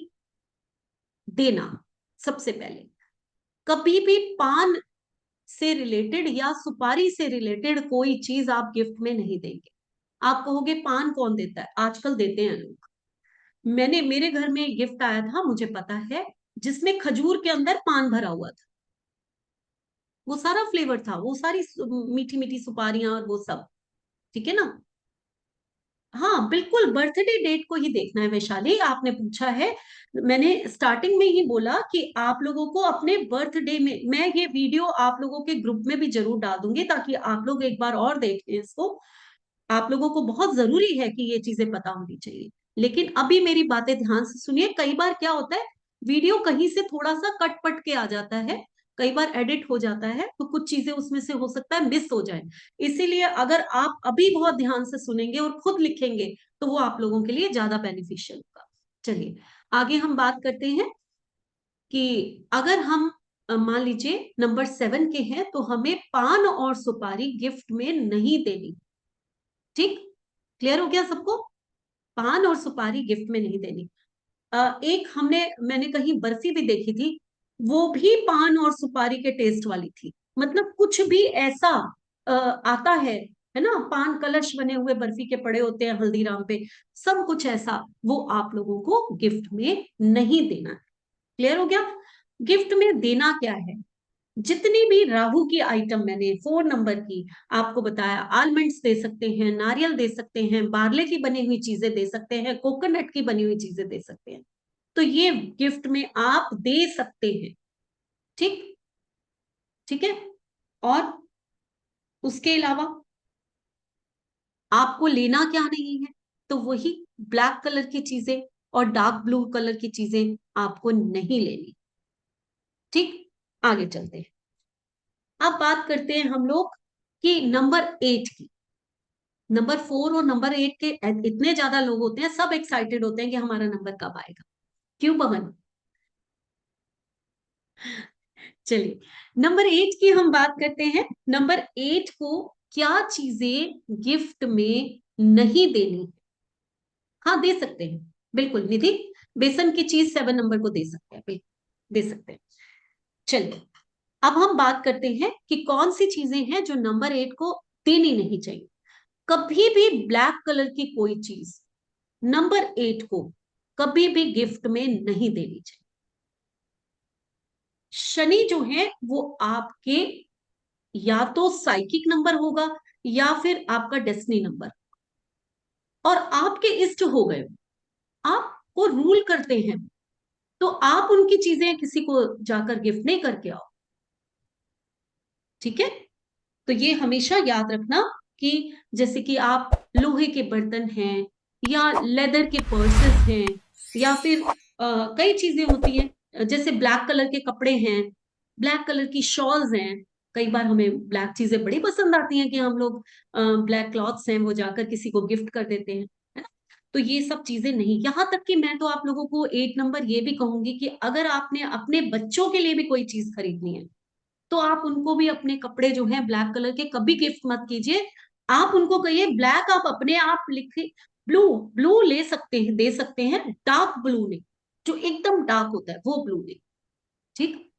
Speaker 1: देना? सबसे पहले, कभी भी पान से रिलेटेड या सुपारी से रिलेटेड कोई चीज आप गिफ्ट में नहीं देंगे। आप कहोगे पान कौन देता है? आजकल देते हैं लोग। मैंने, मेरे घर में एक गिफ्ट आया था, मुझे पता है, जिसमें खजूर के अंदर पान भरा हुआ था। वो सारा फ्लेवर था, वो सारी मीठी मीठी सुपारियां और वो सब। ठीक है ना? हाँ बिल्कुल, बर्थडे डेट को ही देखना है वैशाली, आपने पूछा है। मैंने स्टार्टिंग में ही बोला कि आप लोगों को अपने बर्थडे में, मैं ये वीडियो आप लोगों के ग्रुप में भी जरूर डाल दूंगी ताकि आप लोग एक बार और देखें इसको। आप लोगों को बहुत जरूरी है कि ये चीजें पता होनी चाहिए। लेकिन अभी मेरी बातें ध्यान से सुनिए, कई बार क्या होता है, वीडियो कहीं से थोड़ा सा कट पट के आ जाता है, कई बार एडिट हो जाता है, तो कुछ चीजें उसमें से हो सकता है मिस हो जाए। इसीलिए अगर आप अभी बहुत ध्यान से सुनेंगे और खुद लिखेंगे, तो वो आप लोगों के लिए ज्यादा बेनिफिशियल होगा। चलिए आगे हम बात करते हैं कि अगर हम मान लीजिए नंबर 7 के हैं, तो हमें पान और सुपारी गिफ्ट में नहीं देनी। ठीक, क्लियर हो गया सबको? पान और सुपारी गिफ्ट में नहीं देनी। एक मैंने कहीं बर्फी भी देखी थी, वो भी पान और सुपारी के टेस्ट वाली थी। मतलब कुछ भी ऐसा आता है ना, पान कलश बने हुए बर्फी के पड़े होते हैं हल्दीराम पे, सब कुछ ऐसा, वो आप लोगों को गिफ्ट में नहीं देना है। क्लियर हो गया? गिफ्ट में देना क्या है? जितनी भी राहु की आइटम मैंने 4 नंबर की आपको बताया, आलमंड्स दे सकते हैं, नारियल दे सकते हैं, बार्ले की बनी हुई चीजें दे सकते हैं, कोकोनट की बनी हुई चीजें दे सकते हैं, तो ये गिफ्ट में आप दे सकते हैं। ठीक, ठीक है। और उसके अलावा आपको लेना क्या नहीं है, तो वही ब्लैक कलर की चीजें और डार्क ब्लू कलर की चीजें आपको नहीं लेनी। ठीक, आगे चलते हैं। अब बात करते हैं हम लोग कि नंबर 8 की। नंबर 4 और नंबर 8 के इतने ज्यादा लोग होते हैं, सब एक्साइटेड होते हैं कि हमारा नंबर कब आएगा। क्यों पवन? चलिए, नंबर 8 की हम बात करते हैं। नंबर 8 को क्या चीजें गिफ्ट में नहीं देनी? हाँ, दे सकते हैं, बिल्कुल निधि। बेसन की चीज 7 नंबर को दे सकते हैं, दे सकते हैं। चलिए, अब हम बात करते हैं कि कौन सी चीजें हैं जो नंबर 8 को देनी नहीं चाहिए। कभी भी ब्लैक कलर की कोई चीज नंबर 8 को कभी भी गिफ्ट में नहीं देनी चाहिए। शनि जो है वो आपके या तो साइकिक नंबर होगा या फिर आपका डेस्टिनी नंबर, और आपके इष्ट हो गए, आपको रूल करते हैं, तो आप उनकी चीजें किसी को जाकर गिफ्ट नहीं करके आओ। ठीक है, तो ये हमेशा याद रखना कि जैसे कि आप लोहे के बर्तन हैं या लेदर के पर्सेस हैं या फिर कई चीजें होती हैं, जैसे ब्लैक कलर के कपड़े हैं, ब्लैक कलर की शॉल्स हैं। कई बार हमें ब्लैक चीजें बड़ी पसंद आती हैं कि हम लोग ब्लैक क्लॉथ्स हैं वो जाकर किसी को गिफ्ट कर देते हैं, है ना? तो ये सब चीजें नहीं। यहाँ तक कि मैं तो आप लोगों को 8 नंबर ये भी कहूंगी कि अगर आपने अपने बच्चों के लिए भी कोई चीज खरीदनी है, तो आप उनको भी अपने कपड़े जो है ब्लैक कलर के कभी गिफ्ट मत कीजिए। आप उनको कहिए ब्लैक, आप अपने आप लिखे, ब्लू, ब्लू ले सकते हैं, दे सकते हैं, डार्क ब्लू नहीं, जो एकदम डार्क होता है वो ब्लू नहीं। ठीक,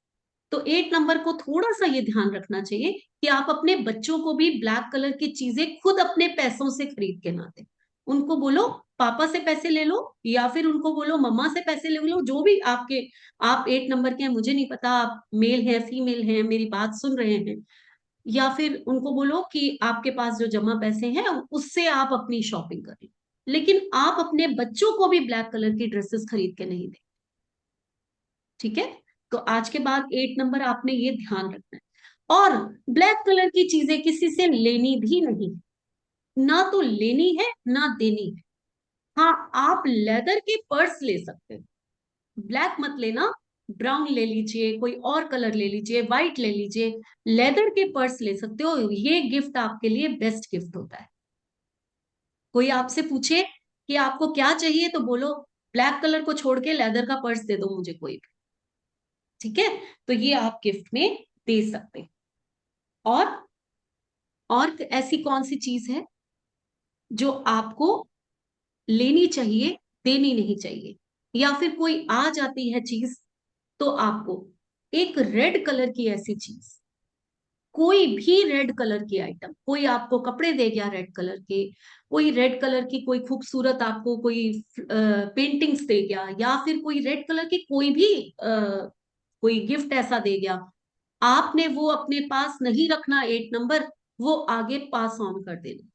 Speaker 1: तो 8 नंबर को थोड़ा सा ये ध्यान रखना चाहिए कि आप अपने बच्चों को भी ब्लैक कलर की चीजें खुद अपने पैसों से खरीद के ना दें। उनको बोलो पापा से पैसे ले लो, या फिर उनको बोलो मम्मा से पैसे ले लो, जो भी आपके, आप 8 नंबर के हैं, मुझे नहीं पता आप मेल है फीमेल है, मेरी बात सुन रहे हैं, या फिर उनको बोलो कि आपके पास जो जमा पैसे हैं उससे आप अपनी शॉपिंग करें, लेकिन आप अपने बच्चों को भी ब्लैक कलर की ड्रेसेस खरीद के नहीं दें। ठीक है, तो आज के बाद 8 नंबर आपने ये ध्यान रखना है। और ब्लैक कलर की चीजें किसी से लेनी भी नहीं, ना तो लेनी है ना देनी है। हाँ, आप लेदर के पर्स ले सकते हैं, ब्लैक मत लेना, ब्राउन ले लीजिए, कोई और कलर ले लीजिए, व्हाइट ले लीजिए, लेदर के पर्स ले सकते हो, ये गिफ्ट आपके लिए बेस्ट गिफ्ट होता है। कोई आपसे पूछे कि आपको क्या चाहिए, तो बोलो ब्लैक कलर को छोड़ के लेदर का पर्स दे दो मुझे कोई भी। ठीक है, तो ये आप गिफ्ट में दे सकते हैं। और ऐसी कौन सी चीज है जो आपको लेनी चाहिए, देनी नहीं चाहिए? या फिर कोई आ जाती है चीज, तो आपको एक रेड कलर की ऐसी चीज, कोई भी रेड कलर की आइटम, कोई आपको कपड़े दे गया रेड कलर के, कोई रेड कलर की कोई खूबसूरत आपको कोई पेंटिंग्स दे गया, या फिर कोई रेड कलर की कोई भी कोई गिफ्ट ऐसा दे गया, आपने वो अपने पास नहीं रखना 8 नंबर, वो आगे पास ऑन कर देना।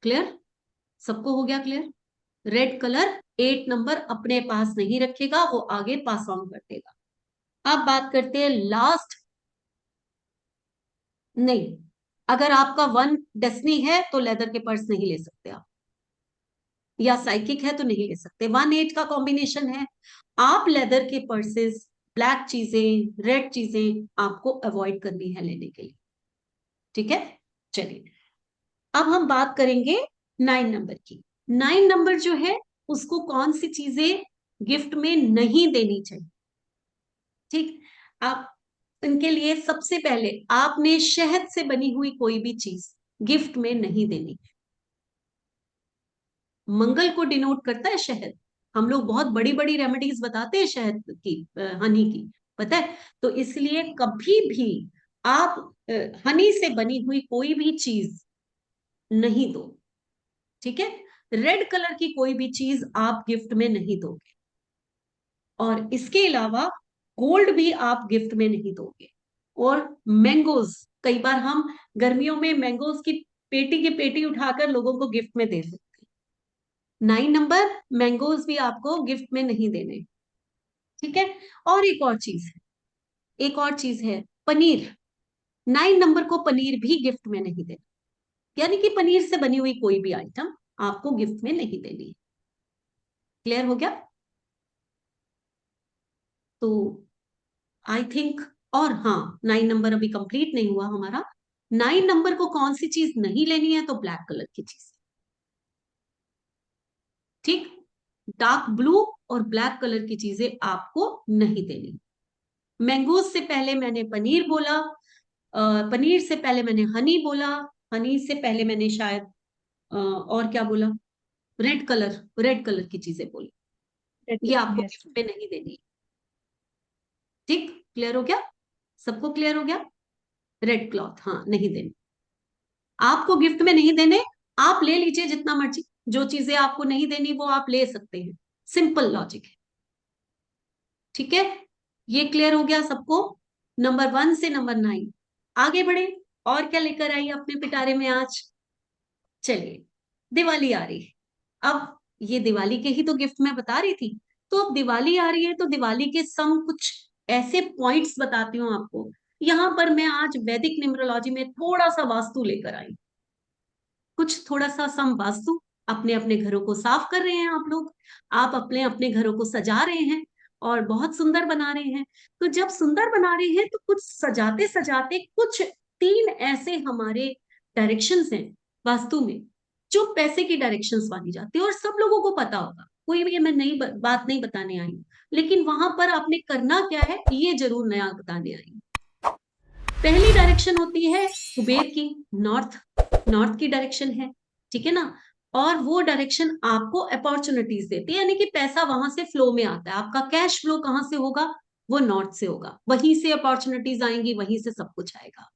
Speaker 1: क्लियर? सबको हो गया क्लियर? रेड कलर 8 नंबर अपने पास नहीं रखेगा, वो आगे पास ऑन कर देगा। अब बात करते हैं लास्ट। नहीं, अगर आपका 1 डेस्टिनी है तो लेदर के पर्स नहीं ले सकते आप, या साइकिक है तो नहीं ले सकते। 1 8 का कॉम्बिनेशन है, आप लेदर के पर्सेस, ब्लैक चीजें, रेड चीजें आपको अवॉइड करनी है लेने के लिए। ठीक है, चलिए अब हम बात करेंगे 9 नंबर की। 9 नंबर जो है उसको कौन सी चीजें गिफ्ट में नहीं देनी चाहिए? ठीक, आप इनके लिए सबसे पहले आपने शहद से बनी हुई कोई भी चीज गिफ्ट में नहीं देनी। मंगल को डिनोट करता है शहद। हम लोग बहुत बड़ी बड़ी रेमेडीज बताते हैं शहद की, हनी की, पता है। तो इसलिए कभी भी आप हनी से बनी हुई कोई भी चीज नहीं दो, ठीक है। रेड कलर की कोई भी चीज आप गिफ्ट में नहीं दोगे, और इसके अलावा गोल्ड भी आप गिफ्ट में नहीं दोगे। और मैंगोज, कई बार हम गर्मियों में मैंगोज की पेटी की पेटी उठाकर लोगों को गिफ्ट में दे सकते हैं। 9 नंबर मैंगोज भी आपको गिफ्ट में नहीं देने, ठीक है। और एक और चीज है, एक और चीज है, पनीर। 9 नंबर को पनीर भी गिफ्ट में नहीं देना, यानी कि पनीर से बनी हुई कोई भी आइटम आपको गिफ्ट में नहीं देनी। क्लियर हो गया? तो आई थिंक, और हाँ, 9 नंबर अभी कंप्लीट नहीं हुआ हमारा। 9 नंबर को कौन सी चीज नहीं लेनी है? तो ब्लैक कलर की चीज, ठीक। डार्क ब्लू और ब्लैक कलर की चीजें आपको नहीं देनी। मैंगोज से पहले मैंने पनीर बोला, पनीर से पहले मैंने हनी बोला, हनी से पहले मैंने शायद और क्या बोला, रेड कलर, रेड कलर की चीजें बोली। ये आपको
Speaker 2: यस।
Speaker 1: गिफ्ट में नहीं देनी, ठीक। क्लियर हो गया? सबको क्लियर हो गया? रेड क्लॉथ, हाँ, नहीं देनी, आपको गिफ्ट में नहीं देने। आप ले लीजिए जितना मर्जी, जो चीजें आपको नहीं देनी वो आप ले सकते हैं। सिंपल लॉजिक है, ठीक है। ये क्लियर हो गया सबको? नंबर 1 से नंबर 9 आगे बढ़े। और क्या लेकर आई अपने पिटारे में आज? चलिए, दिवाली आ रही है। अब ये दिवाली के ही तो गिफ्ट मैं बता रही थी। तो अब दिवाली आ रही है, तो दिवाली के सम कुछ ऐसे पॉइंट्स बताती हूँ आपको। यहां पर मैं आज वैदिक न्यूमरोलॉजी में थोड़ा सा वास्तु लेकर आई, कुछ थोड़ा सा सम वास्तु। अपने अपने घरों को साफ कर रहे हैं आप लोग, आप अपने अपने घरों को सजा रहे हैं और बहुत सुंदर बना रहे हैं। तो जब सुंदर बना रहे हैं तो कुछ सजाते सजाते कुछ 3 ऐसे हमारे डायरेक्शंस हैं वास्तु में, जो पैसे की डायरेक्शंस मानी जाती है, और सब लोगों को पता होगा, कोई भी मैं नई बात नहीं बताने आई हूं। लेकिन वहां पर आपने करना क्या है, ये जरूर नया बताने आई हूं। पहली डायरेक्शन होती है कुबेर की, नॉर्थ, नॉर्थ की डायरेक्शन है, ठीक है ना। और वो डायरेक्शन आपको अपॉर्चुनिटीज देती है, यानी कि पैसा वहां से फ्लो में आता है। आपका कैश फ्लो कहां से होगा? वो नॉर्थ से होगा, वहीं से अपॉर्चुनिटीज आएंगी, वहीं से सब कुछ आएगा।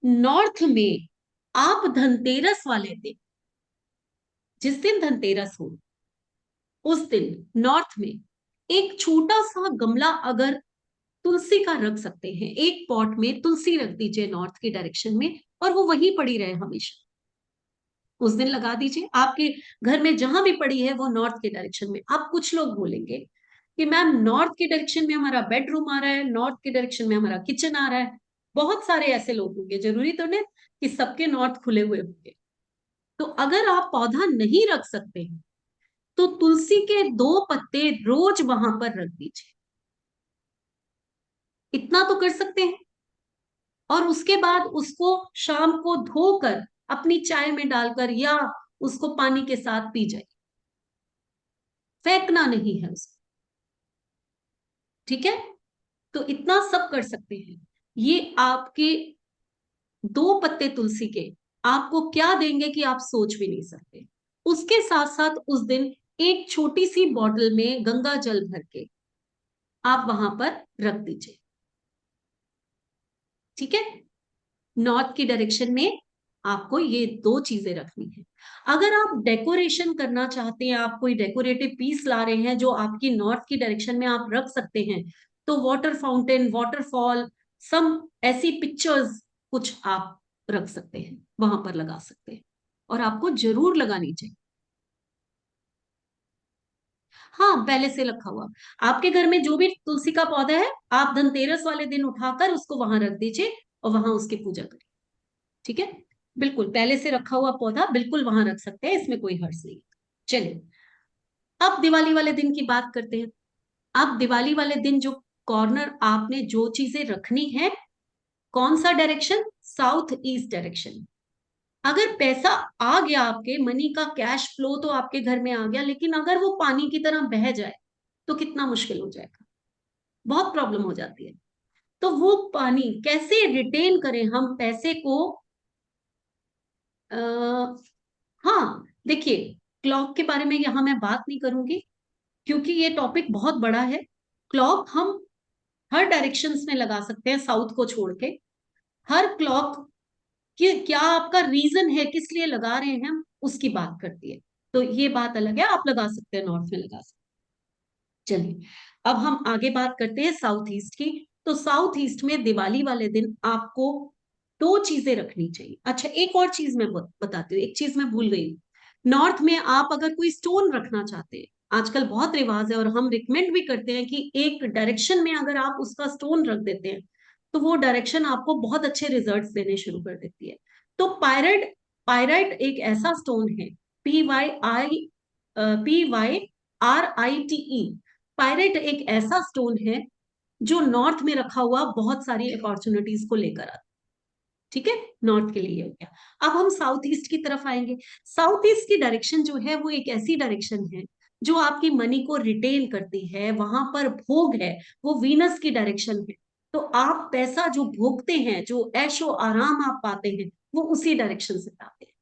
Speaker 1: नॉर्थ में आप धनतेरस वाले दिन, जिस दिन धनतेरस हो उस दिन नॉर्थ में एक छोटा सा गमला अगर तुलसी का रख सकते हैं, एक पॉट में तुलसी रख दीजिए नॉर्थ की डायरेक्शन में, और वो वहीं पड़ी रहे हमेशा। उस दिन लगा दीजिए, आपके घर में जहां भी पड़ी है वो नॉर्थ के डायरेक्शन में। अब कुछ लोग बोलेंगे कि मैम नॉर्थ के डायरेक्शन में हमारा बेडरूम आ रहा है, नॉर्थ के डायरेक्शन में हमारा किचन आ रहा है। बहुत सारे ऐसे लोग होंगे, जरूरी तो नहीं कि सबके नॉर्थ खुले हुए होंगे। तो अगर आप पौधा नहीं रख सकते हैं तो तुलसी के 2 पत्ते रोज वहां पर रख दीजिए, इतना तो कर सकते हैं। और उसके बाद उसको शाम को धोकर अपनी चाय में डालकर या उसको पानी के साथ पी जाए, फेंकना नहीं है उसको, ठीक है। तो इतना सब कर सकते हैं। ये आपके 2 पत्ते तुलसी के आपको क्या देंगे कि आप सोच भी नहीं सकते। उसके साथ साथ उस दिन एक छोटी सी बॉटल में गंगा जल भर के आप वहां पर रख दीजिए, ठीक है। नॉर्थ की डायरेक्शन में आपको ये 2 चीजें रखनी है। अगर आप डेकोरेशन करना चाहते हैं, आप कोई डेकोरेटिव पीस ला रहे हैं जो आपकी नॉर्थ की डायरेक्शन में आप रख सकते हैं, तो वाटर फाउंटेन, वाटरफॉल, सम ऐसी पिक्चर्स कुछ आप रख सकते हैं, वहां पर लगा सकते हैं, और आपको जरूर लगानी चाहिए। हाँ, पहले से रखा हुआ आपके घर में जो भी तुलसी का पौधा है, आप धनतेरस वाले दिन उठाकर उसको वहां रख दीजिए और वहां उसकी पूजा करिए, ठीक है। बिल्कुल पहले से रखा हुआ पौधा बिल्कुल वहां रख सकते हैं, इसमें कोई हर्ज नहीं। चलिए, अब दिवाली वाले दिन की बात करते हैं। अब दिवाली वाले दिन जो कॉर्नर आपने जो चीजें रखनी है, कौन सा डायरेक्शन? South east direction. अगर पैसा आ गया, आपके मनी का कैश फ्लो तो आपके घर में आ गया, लेकिन अगर वो पानी की तरह बह जाए तो कितना मुश्किल हो जाएगा। बहुत प्रॉब्लम हो जाती है। तो वो पानी कैसे रिटेन करें हम पैसे को? आ, हाँ देखिए, क्लॉक के बारे में यहाँ मैं बात नहीं करूंगी क्योंकि ये टॉपिक बहुत बड़ा है। क्लॉक हम हर डायरेक्शंस में लगा सकते हैं साउथ को छोड़ के। हर क्लॉक कि क्या आपका रीजन है किस लिए लगा रहे हैं हम, उसकी बात करती है। तो ये बात अलग है, आप लगा सकते हैं, नॉर्थ में लगा सकते हैं। चलिए अब हम आगे बात करते हैं साउथ ईस्ट की। तो साउथ ईस्ट में दिवाली वाले दिन आपको दो चीजें रखनी चाहिए। अच्छा एक और चीज मैं बताती हूँ, एक चीज मैं भूल गई। नॉर्थ में आप अगर कोई स्टोन रखना चाहते हैं, आजकल बहुत रिवाज है और हम रिकमेंड भी करते हैं कि एक डायरेक्शन में अगर आप उसका स्टोन रख देते हैं तो वो डायरेक्शन आपको बहुत अच्छे रिजल्ट्स देने शुरू कर देती है। तो पायराइट, पायराइट एक ऐसा स्टोन है, PYRITE। पायराइट एक ऐसा स्टोन है जो नॉर्थ में रखा हुआ बहुत सारी अपॉर्चुनिटीज को लेकर आता है। ठीक है, नॉर्थ के लिए हो गया। अब हम साउथ ईस्ट की तरफ आएंगे। साउथ ईस्ट की डायरेक्शन जो है वो एक ऐसी डायरेक्शन है जो आपकी मनी को रिटेन करती है, वहां पर भोग है, वो वीनस की डायरेक्शन है। तो आप पैसा जो भोगते हैं, जो ऐशो आराम आप पाते हैं, वो उसी डायरेक्शन से पाते हैं।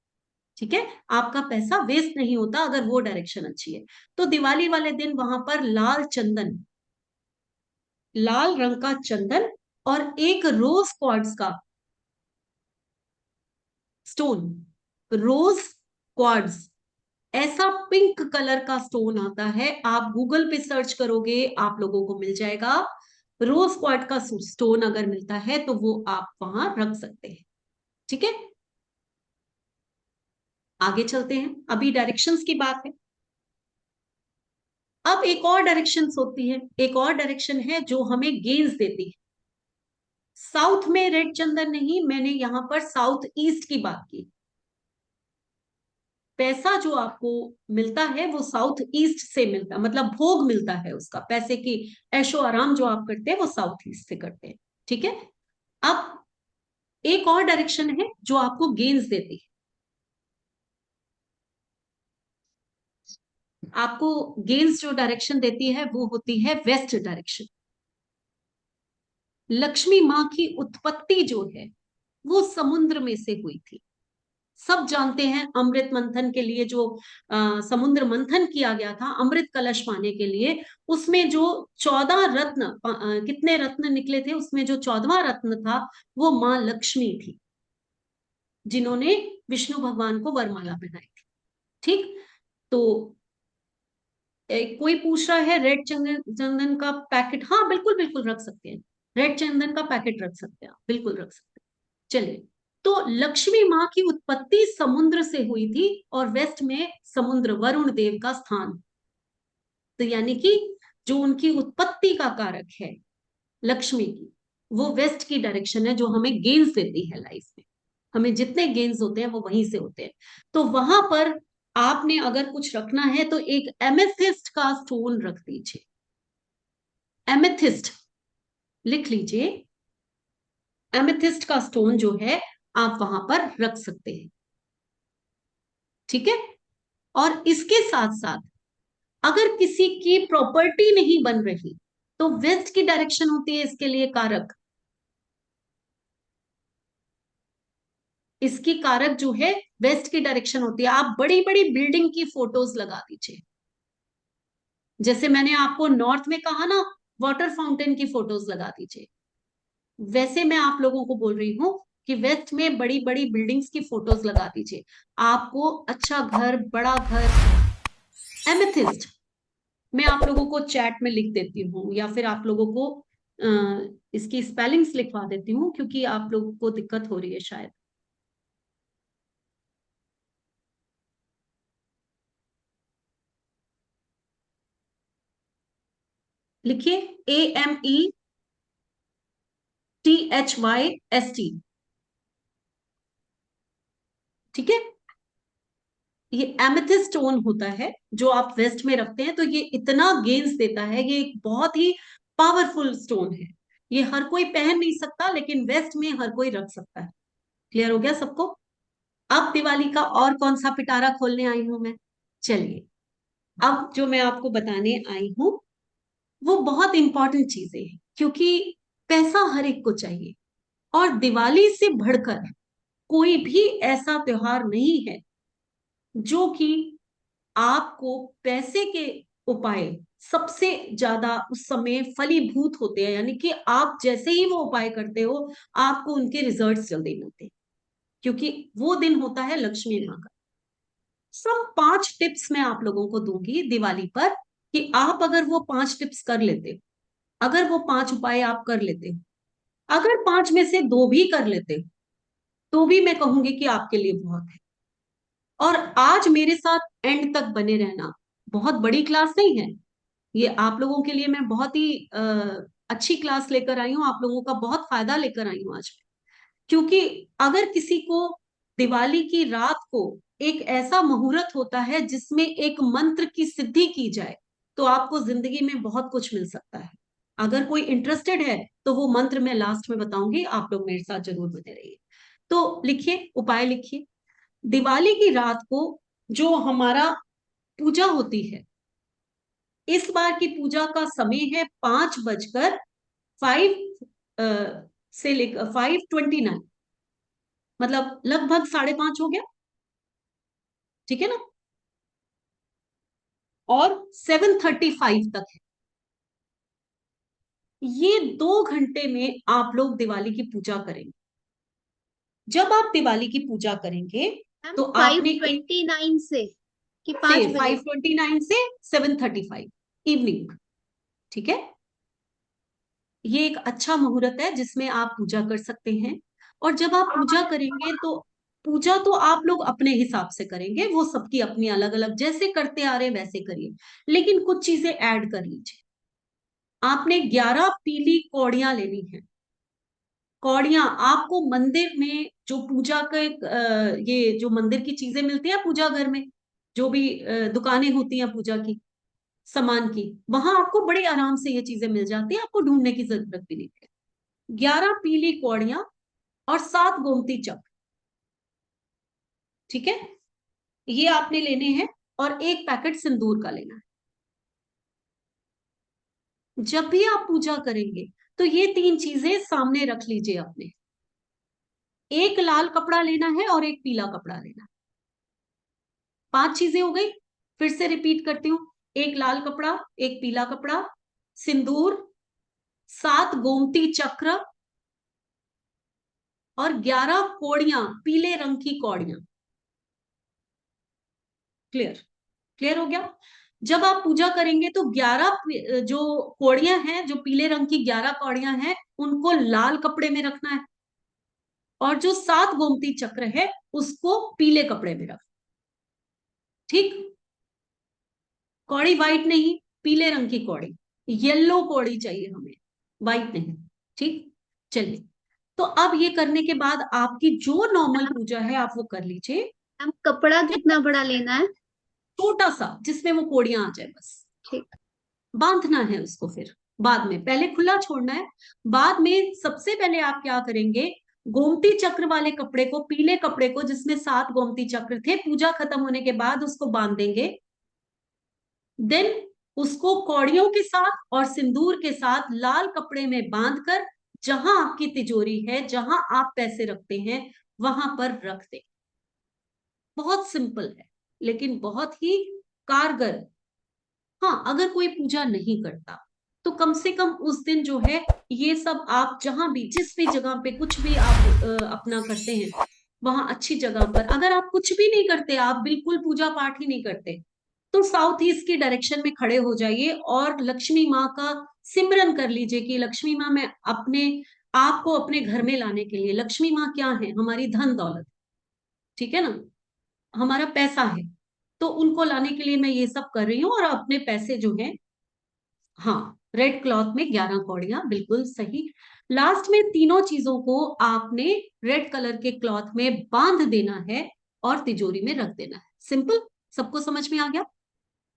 Speaker 1: ठीक है, आपका पैसा वेस्ट नहीं होता अगर वो डायरेक्शन अच्छी है। तो दिवाली वाले दिन वहां पर लाल चंदन, लाल रंग का चंदन और एक रोज क्वार्ट्ज का स्टोन, रोज क्वार्ट्ज, ऐसा पिंक कलर का स्टोन आता है, आप गूगल पे सर्च करोगे आप लोगों को मिल जाएगा। रोज क्वार्ट्ज का स्टोन अगर मिलता है तो वो आप वहां रख सकते हैं। ठीक है, आगे चलते हैं, अभी डायरेक्शंस की बात है। अब एक और डायरेक्शंस होती है, एक और डायरेक्शन है जो हमें गेन्स देती है। साउथ में रेड चंदन नहीं, मैंने यहां पर साउथ ईस्ट की बात की। पैसा जो आपको मिलता है वो साउथ ईस्ट से मिलता है, मतलब भोग मिलता है उसका, पैसे की ऐशो आराम जो आप करते हैं वो साउथ ईस्ट से करते हैं। ठीक है, अब एक और डायरेक्शन है जो आपको गेन्स देती है। आपको गेन्स जो डायरेक्शन देती है वो होती है वेस्ट डायरेक्शन। लक्ष्मी माँ की उत्पत्ति जो है वो समुद्र में से हुई थी। सब जानते हैं अमृत मंथन के लिए जो समुद्र मंथन किया गया था अमृत कलश पाने के लिए, उसमें जो 14 रत्न, कितने रत्न निकले थे, उसमें जो 14वां रत्न था वो माँ लक्ष्मी थी, जिन्होंने विष्णु भगवान को वरमाला पहनाई थी। ठीक, तो कोई पूछ रहा है रेड चंदन, चंदन का पैकेट, हाँ बिल्कुल बिल्कुल रख सकते हैं, रेड चंदन का पैकेट रख सकते हैं, बिल्कुल रख सकते हैं। चलिए, तो लक्ष्मी माँ की उत्पत्ति समुद्र से हुई थी और वेस्ट में समुद्र वरुण देव का स्थान। तो यानी कि जो उनकी उत्पत्ति का कारक है लक्ष्मी की, वो वेस्ट की डायरेक्शन है जो हमें गेन्स देती है लाइफ में। हमें जितने गेन्स होते हैं वो वहीं से होते हैं। तो वहां पर आपने अगर कुछ रखना है तो एक एमेथिस्ट का स्टोन रख दीजिए। एमेथिस्ट लिख लीजिए, एमेथिस्ट का स्टोन जो है आप वहां पर रख सकते हैं। ठीक है, और इसके साथ साथ अगर किसी की प्रॉपर्टी नहीं बन रही तो वेस्ट की डायरेक्शन होती है इसके लिए कारक। इसकी कारक जो है वेस्ट की डायरेक्शन होती है। आप बड़ी बड़ी बिल्डिंग की फोटोज लगा दीजिए, जैसे मैंने आपको नॉर्थ में कहा ना, वाटर फाउंटेन की फोटोज लगा दीजिए, वैसे मैं आप लोगों को बोल रही हूँ कि वेस्ट में बड़ी बड़ी बिल्डिंग्स की फोटोज लगा दीजिए। आपको अच्छा घर, बड़ा घर, एमेथिस्ट मैं आप लोगों को चैट में लिख देती हूँ या फिर आप लोगों को इसकी स्पेलिंग्स लिखवा देती हूँ क्योंकि आप लोगों को दिक्कत हो रही है शायद। लिखिए, AMETHYST। ठीक है, ये एमेथिस्ट स्टोन होता है जो आप वेस्ट में रखते हैं, तो ये इतना गेन्स देता है, ये एक बहुत ही पावरफुल स्टोन है। ये हर कोई पहन नहीं सकता लेकिन वेस्ट में हर कोई रख सकता है। क्लियर हो गया सबको? अब दिवाली का और कौन सा पिटारा खोलने आई हूं मैं? चलिए, अब जो मैं आपको बताने आई हूं वो बहुत इंपॉर्टेंट चीजें हैं, क्योंकि पैसा हर एक को चाहिए, और दिवाली से बढ़कर कोई भी ऐसा त्योहार नहीं है जो कि आपको पैसे के उपाय सबसे ज्यादा उस समय फलीभूत होते हैं, यानी कि आप जैसे ही वो उपाय करते हो आपको उनके रिजल्ट्स जल्दी मिलते हैं, क्योंकि वो दिन होता है लक्ष्मी माँ का। सब 5 टिप्स मैं आप लोगों को दूंगी दिवाली पर, कि आप अगर वो 5 टिप्स कर लेते हो, अगर वो 5 उपाय आप कर लेते हो, अगर 5 में से 2 भी कर लेते हो, तो भी मैं कहूंगी कि आपके लिए बहुत है। और आज मेरे साथ एंड तक बने रहना, बहुत बड़ी क्लास नहीं है ये, आप लोगों के लिए मैं बहुत ही अच्छी क्लास लेकर आई हूँ, आप लोगों का बहुत फायदा लेकर आई हूँ आज। क्योंकि अगर किसी को दिवाली की रात को एक ऐसा मुहूर्त होता है जिसमें एक मंत्र की सिद्धि की जाए, तो आपको जिंदगी में बहुत कुछ मिल सकता है। अगर कोई इंटरेस्टेड है तो वो मंत्र मैं लास्ट में बताऊंगी, आप लोग मेरे साथ जरूर बने रहिए। तो लिखिए, उपाय लिखिए। दिवाली की रात को जो हमारा पूजा होती है, इस बार की पूजा का समय है 5 बजकर 5 से लेकर 5:29, मतलब लगभग 5:30 हो गया, ठीक है ना, और 7:35 तक है। ये 2 घंटे में आप लोग दिवाली की पूजा करेंगे। जब आप दिवाली की पूजा करेंगे
Speaker 4: मैम
Speaker 1: तो आपने
Speaker 4: 5:29 से कि 5 बजे?
Speaker 1: 5:29 से 7:35 इवनिंग, ठीक है। ये एक अच्छा मुहूर्त है जिसमें आप पूजा कर सकते हैं। और जब आप पूजा करेंगे तो पूजा तो आप लोग अपने हिसाब से करेंगे, वो सबकी अपनी अलग अलग, जैसे करते आ रहे वैसे करिए, लेकिन कुछ चीजें ऐड कर लीजिए। आपने 11 पीली कौड़ियां लेनी है। कौड़ियां आपको मंदिर में जो पूजा के ये जो मंदिर की चीजें मिलती है पूजा घर में, जो भी दुकानें होती हैं पूजा की सामान की, वहां आपको बड़े आराम से ये चीजें मिल जाती है, आपको ढूंढने की जरूरत भी नहीं है। 11 पीली कौड़ियां और 7 गोमती चक्र, ठीक है, ये आपने लेने हैं। और 1 पैकेट सिंदूर का लेना है। जब भी आप पूजा करेंगे तो ये 3 चीजें सामने रख लीजिए अपने। एक लाल कपड़ा लेना है और एक पीला कपड़ा लेना है। 5 चीजें हो गई, फिर से रिपीट करती हूँ। एक लाल कपड़ा, एक पीला कपड़ा, सिंदूर, 7 गोमती चक्र और 11 कौड़ियां, पीले रंग की कौड़ियां। क्लियर? क्लियर हो गया? जब आप पूजा करेंगे तो 11 जो कौड़ियां हैं, जो पीले रंग की 11 कौड़ियां हैं, उनको लाल कपड़े में रखना है, और जो 7 गोमती चक्र है उसको पीले कपड़े में रखना। ठीक? कौड़ी व्हाइट नहीं, पीले रंग की कौड़ी, येलो कौड़ी चाहिए हमें, व्हाइट नहीं। ठीक? चलिए, तो अब ये करने के बाद आपकी जो नॉर्मल पूजा है आप वो कर लीजिए।
Speaker 4: मैम कपड़ा कितना बड़ा लेना है?
Speaker 1: छोटा सा, जिसमें वो कोड़ियां आ जाए बस।
Speaker 4: ठीक।
Speaker 1: बांधना है उसको, फिर बाद में, पहले खुला छोड़ना है। बाद में सबसे पहले आप क्या करेंगे, गोमती चक्र वाले कपड़े को, पीले कपड़े को जिसमें 7 गोमती चक्र थे, पूजा खत्म होने के बाद उसको बांध देंगे। देन उसको कौड़ियों के साथ और सिंदूर के साथ लाल कपड़े में बांधकर, जहां आपकी तिजोरी है, जहां आप पैसे रखते हैं, वहां पर रख दें। बहुत सिंपल है लेकिन बहुत ही कारगर। हाँ, अगर कोई पूजा नहीं करता तो कम से कम उस दिन जो है ये सब आप जहां भी, जिस भी जगह पे कुछ भी आप अपना करते हैं, वहां अच्छी जगह पर, अगर आप कुछ भी नहीं करते, आप बिल्कुल पूजा पाठ ही नहीं करते, तो साउथ ईस्ट की डायरेक्शन में खड़े हो जाइए और लक्ष्मी माँ का सिमरन कर लीजिए कि लक्ष्मी माँ, मैं अपने आप को अपने घर में लाने के लिए, लक्ष्मी माँ क्या है, हमारी धन दौलत, ठीक है ना, हमारा पैसा है, तो उनको लाने के लिए मैं ये सब कर रही हूँ। और अपने पैसे जो है, हाँ, रेड क्लॉथ में 11 कौड़ियां, बिल्कुल सही। लास्ट में तीनों चीजों को आपने रेड कलर के क्लॉथ में बांध देना है और तिजोरी में रख देना है। सिंपल, सबको समझ में आ गया?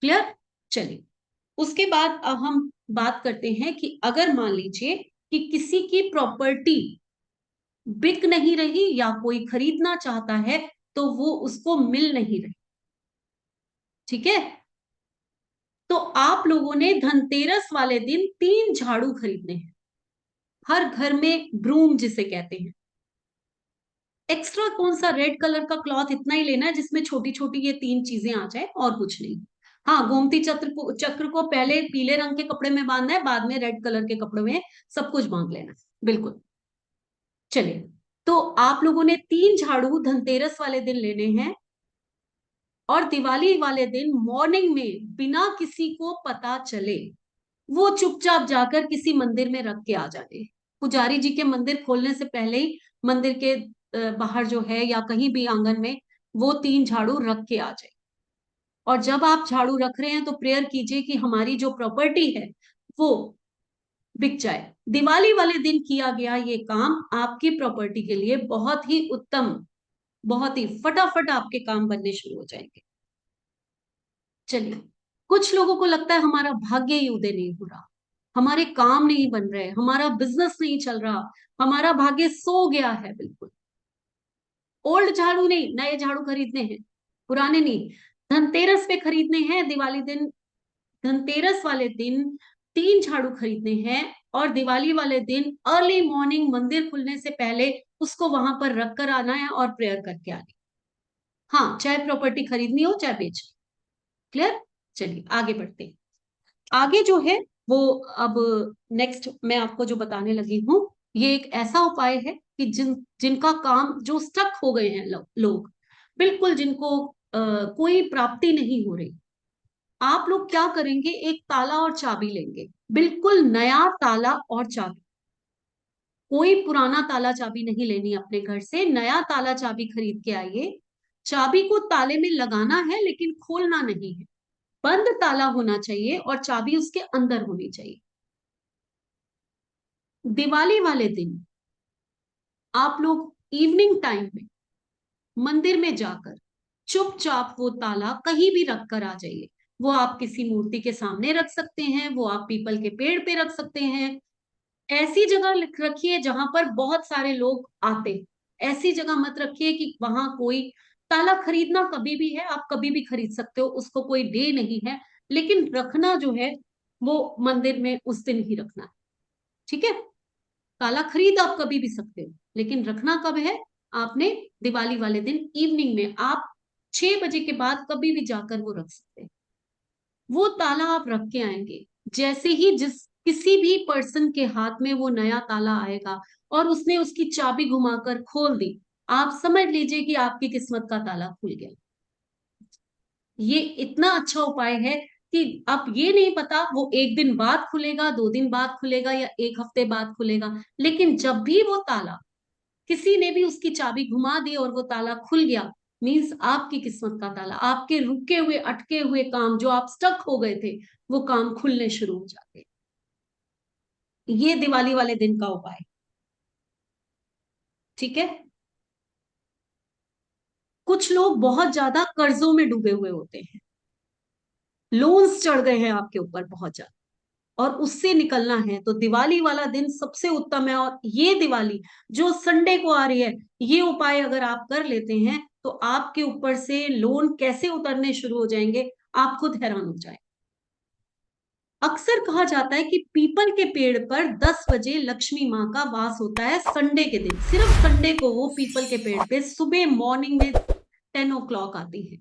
Speaker 1: क्लियर? चलिए, उसके बाद अब हम बात करते हैं कि अगर मान लीजिए कि किसी की प्रॉपर्टी बिक नहीं रही या कोई खरीदना चाहता है तो वो उसको मिल नहीं रही, ठीक है, तो आप लोगों ने धनतेरस वाले दिन 3 झाड़ू खरीदने हैं, हर घर में ब्रूम जिसे कहते हैं। एक्स्ट्रा कौन सा, रेड कलर का क्लॉथ इतना ही लेना है जिसमें छोटी छोटी ये 3 चीजें आ जाए, और कुछ नहीं। हाँ, गोमती चक्र को पहले पीले रंग के कपड़े में बांधना है, बाद में रेड कलर के कपड़े में सब कुछ बांध लेना है, बिल्कुल। चलिए, तो आप लोगों ने 3 झाड़ू धनतेरस वाले दिन लेने हैं, और दिवाली वाले दिन मॉर्निंग में बिना किसी को पता चले वो चुपचाप जाकर किसी मंदिर में रख के आ जाए। पुजारी जी के मंदिर खोलने से पहले ही मंदिर के बाहर जो है या कहीं भी आंगन में वो 3 झाड़ू रख के आ जाए। और जब आप झाड़ू रख रहे हैं तो प्रेयर कीजिए कि हमारी जो प्रॉपर्टी है वो बिक जाए। दिवाली वाले दिन किया गया ये काम आपकी प्रॉपर्टी के लिए बहुत ही उत्तम, बहुत ही फटाफट आपके काम बनने शुरू हो जाएंगे। चलिए, कुछ लोगों को लगता है हमारा भाग्य ही उदय नहीं हो रहा, हमारे काम नहीं बन रहे, हमारा बिजनेस नहीं चल रहा, हमारा भाग्य सो गया है। बिल्कुल, ओल्ड झाड़ू नहीं, नए झाड़ू खरीदने हैं, पुराने नहीं। धनतेरस पे खरीदने हैं, दिवाली दिन, धनतेरस वाले दिन 3 झाड़ू खरीदने हैं, और दिवाली वाले दिन अर्ली मॉर्निंग मंदिर खुलने से पहले उसको वहां पर रख कर आना है और प्रेयर करके आनी। हाँ, चाहे प्रॉपर्टी खरीदनी हो चाहे बेचनी। क्लियर? चलिए आगे बढ़ते हैं। आगे जो है वो अब नेक्स्ट मैं आपको जो बताने लगी हूँ, ये एक ऐसा उपाय है कि जिनका काम, जो स्टक हो गए हैं लोग, बिल्कुल जिनको कोई प्राप्ति नहीं हो रही, आप लोग क्या करेंगे, एक ताला और चाबी लेंगे, बिल्कुल नया ताला और चाबी। कोई पुराना ताला चाबी नहीं लेनी अपने घर से, नया ताला चाबी खरीद के आइए। चाबी को ताले में लगाना है लेकिन खोलना नहीं है, बंद ताला होना चाहिए और चाबी उसके अंदर होनी चाहिए। दिवाली वाले दिन आप लोग इवनिंग टाइम में मंदिर में जाकर चुपचाप वो ताला कहीं भी रख कर आ जाइए। वो आप किसी मूर्ति के सामने रख सकते हैं, वो आप पीपल के पेड़ पे रख सकते हैं, ऐसी जगह रखिए जहां पर बहुत सारे लोग आते। ऐसी जगह मत रखिए कि वहां कोई, ताला खरीदना कभी भी है, आप कभी भी खरीद सकते हो, उसको कोई डे नहीं है, लेकिन रखना जो है वो मंदिर में उस दिन ही रखना है। ठीक है? ताला खरीद आप कभी भी सकते हो, लेकिन रखना कब है, आपने दिवाली वाले दिन इवनिंग में, आप 6 बजे के बाद कभी भी जाकर वो रख सकते हैं। वो ताला आप रख के आएंगे, जैसे ही जिस किसी भी पर्सन के हाथ में वो नया ताला आएगा और उसने उसकी चाबी घुमाकर खोल दी, आप समझ लीजिए कि आपकी किस्मत का ताला खुल गया। ये इतना अच्छा उपाय है कि अब ये नहीं पता वो 1 दिन बाद खुलेगा, 2 दिन बाद खुलेगा या 1 हफ्ते बाद खुलेगा, लेकिन जब भी वो ताला, किसी ने भी उसकी चाबी घुमा दी और वो ताला खुल गया, मीन्स आपकी किस्मत का ताला, आपके रुके हुए अटके हुए काम जो आप स्टक हो गए थे वो काम खुलने शुरू हो जाते हैं। ये दिवाली वाले दिन का उपाय। ठीक है? कुछ लोग बहुत ज्यादा कर्जों में डूबे हुए होते हैं, लोन्स चढ़ गए हैं आपके ऊपर बहुत ज्यादा, और उससे निकलना है तो दिवाली वाला दिन सबसे उत्तम है। और ये दिवाली जो संडे को आ रही है, ये उपाय अगर आप कर लेते हैं तो आपके ऊपर से लोन कैसे उतरने शुरू हो जाएंगे, आप खुद हैरान हो जाए। अक्सर कहा जाता है कि पीपल के पेड़ पर 10 बजे लक्ष्मी माँ का वास होता है संडे के दिन, सिर्फ संडे को वो पीपल के पेड़ पे सुबह मॉर्निंग में 10 o'clock आती है,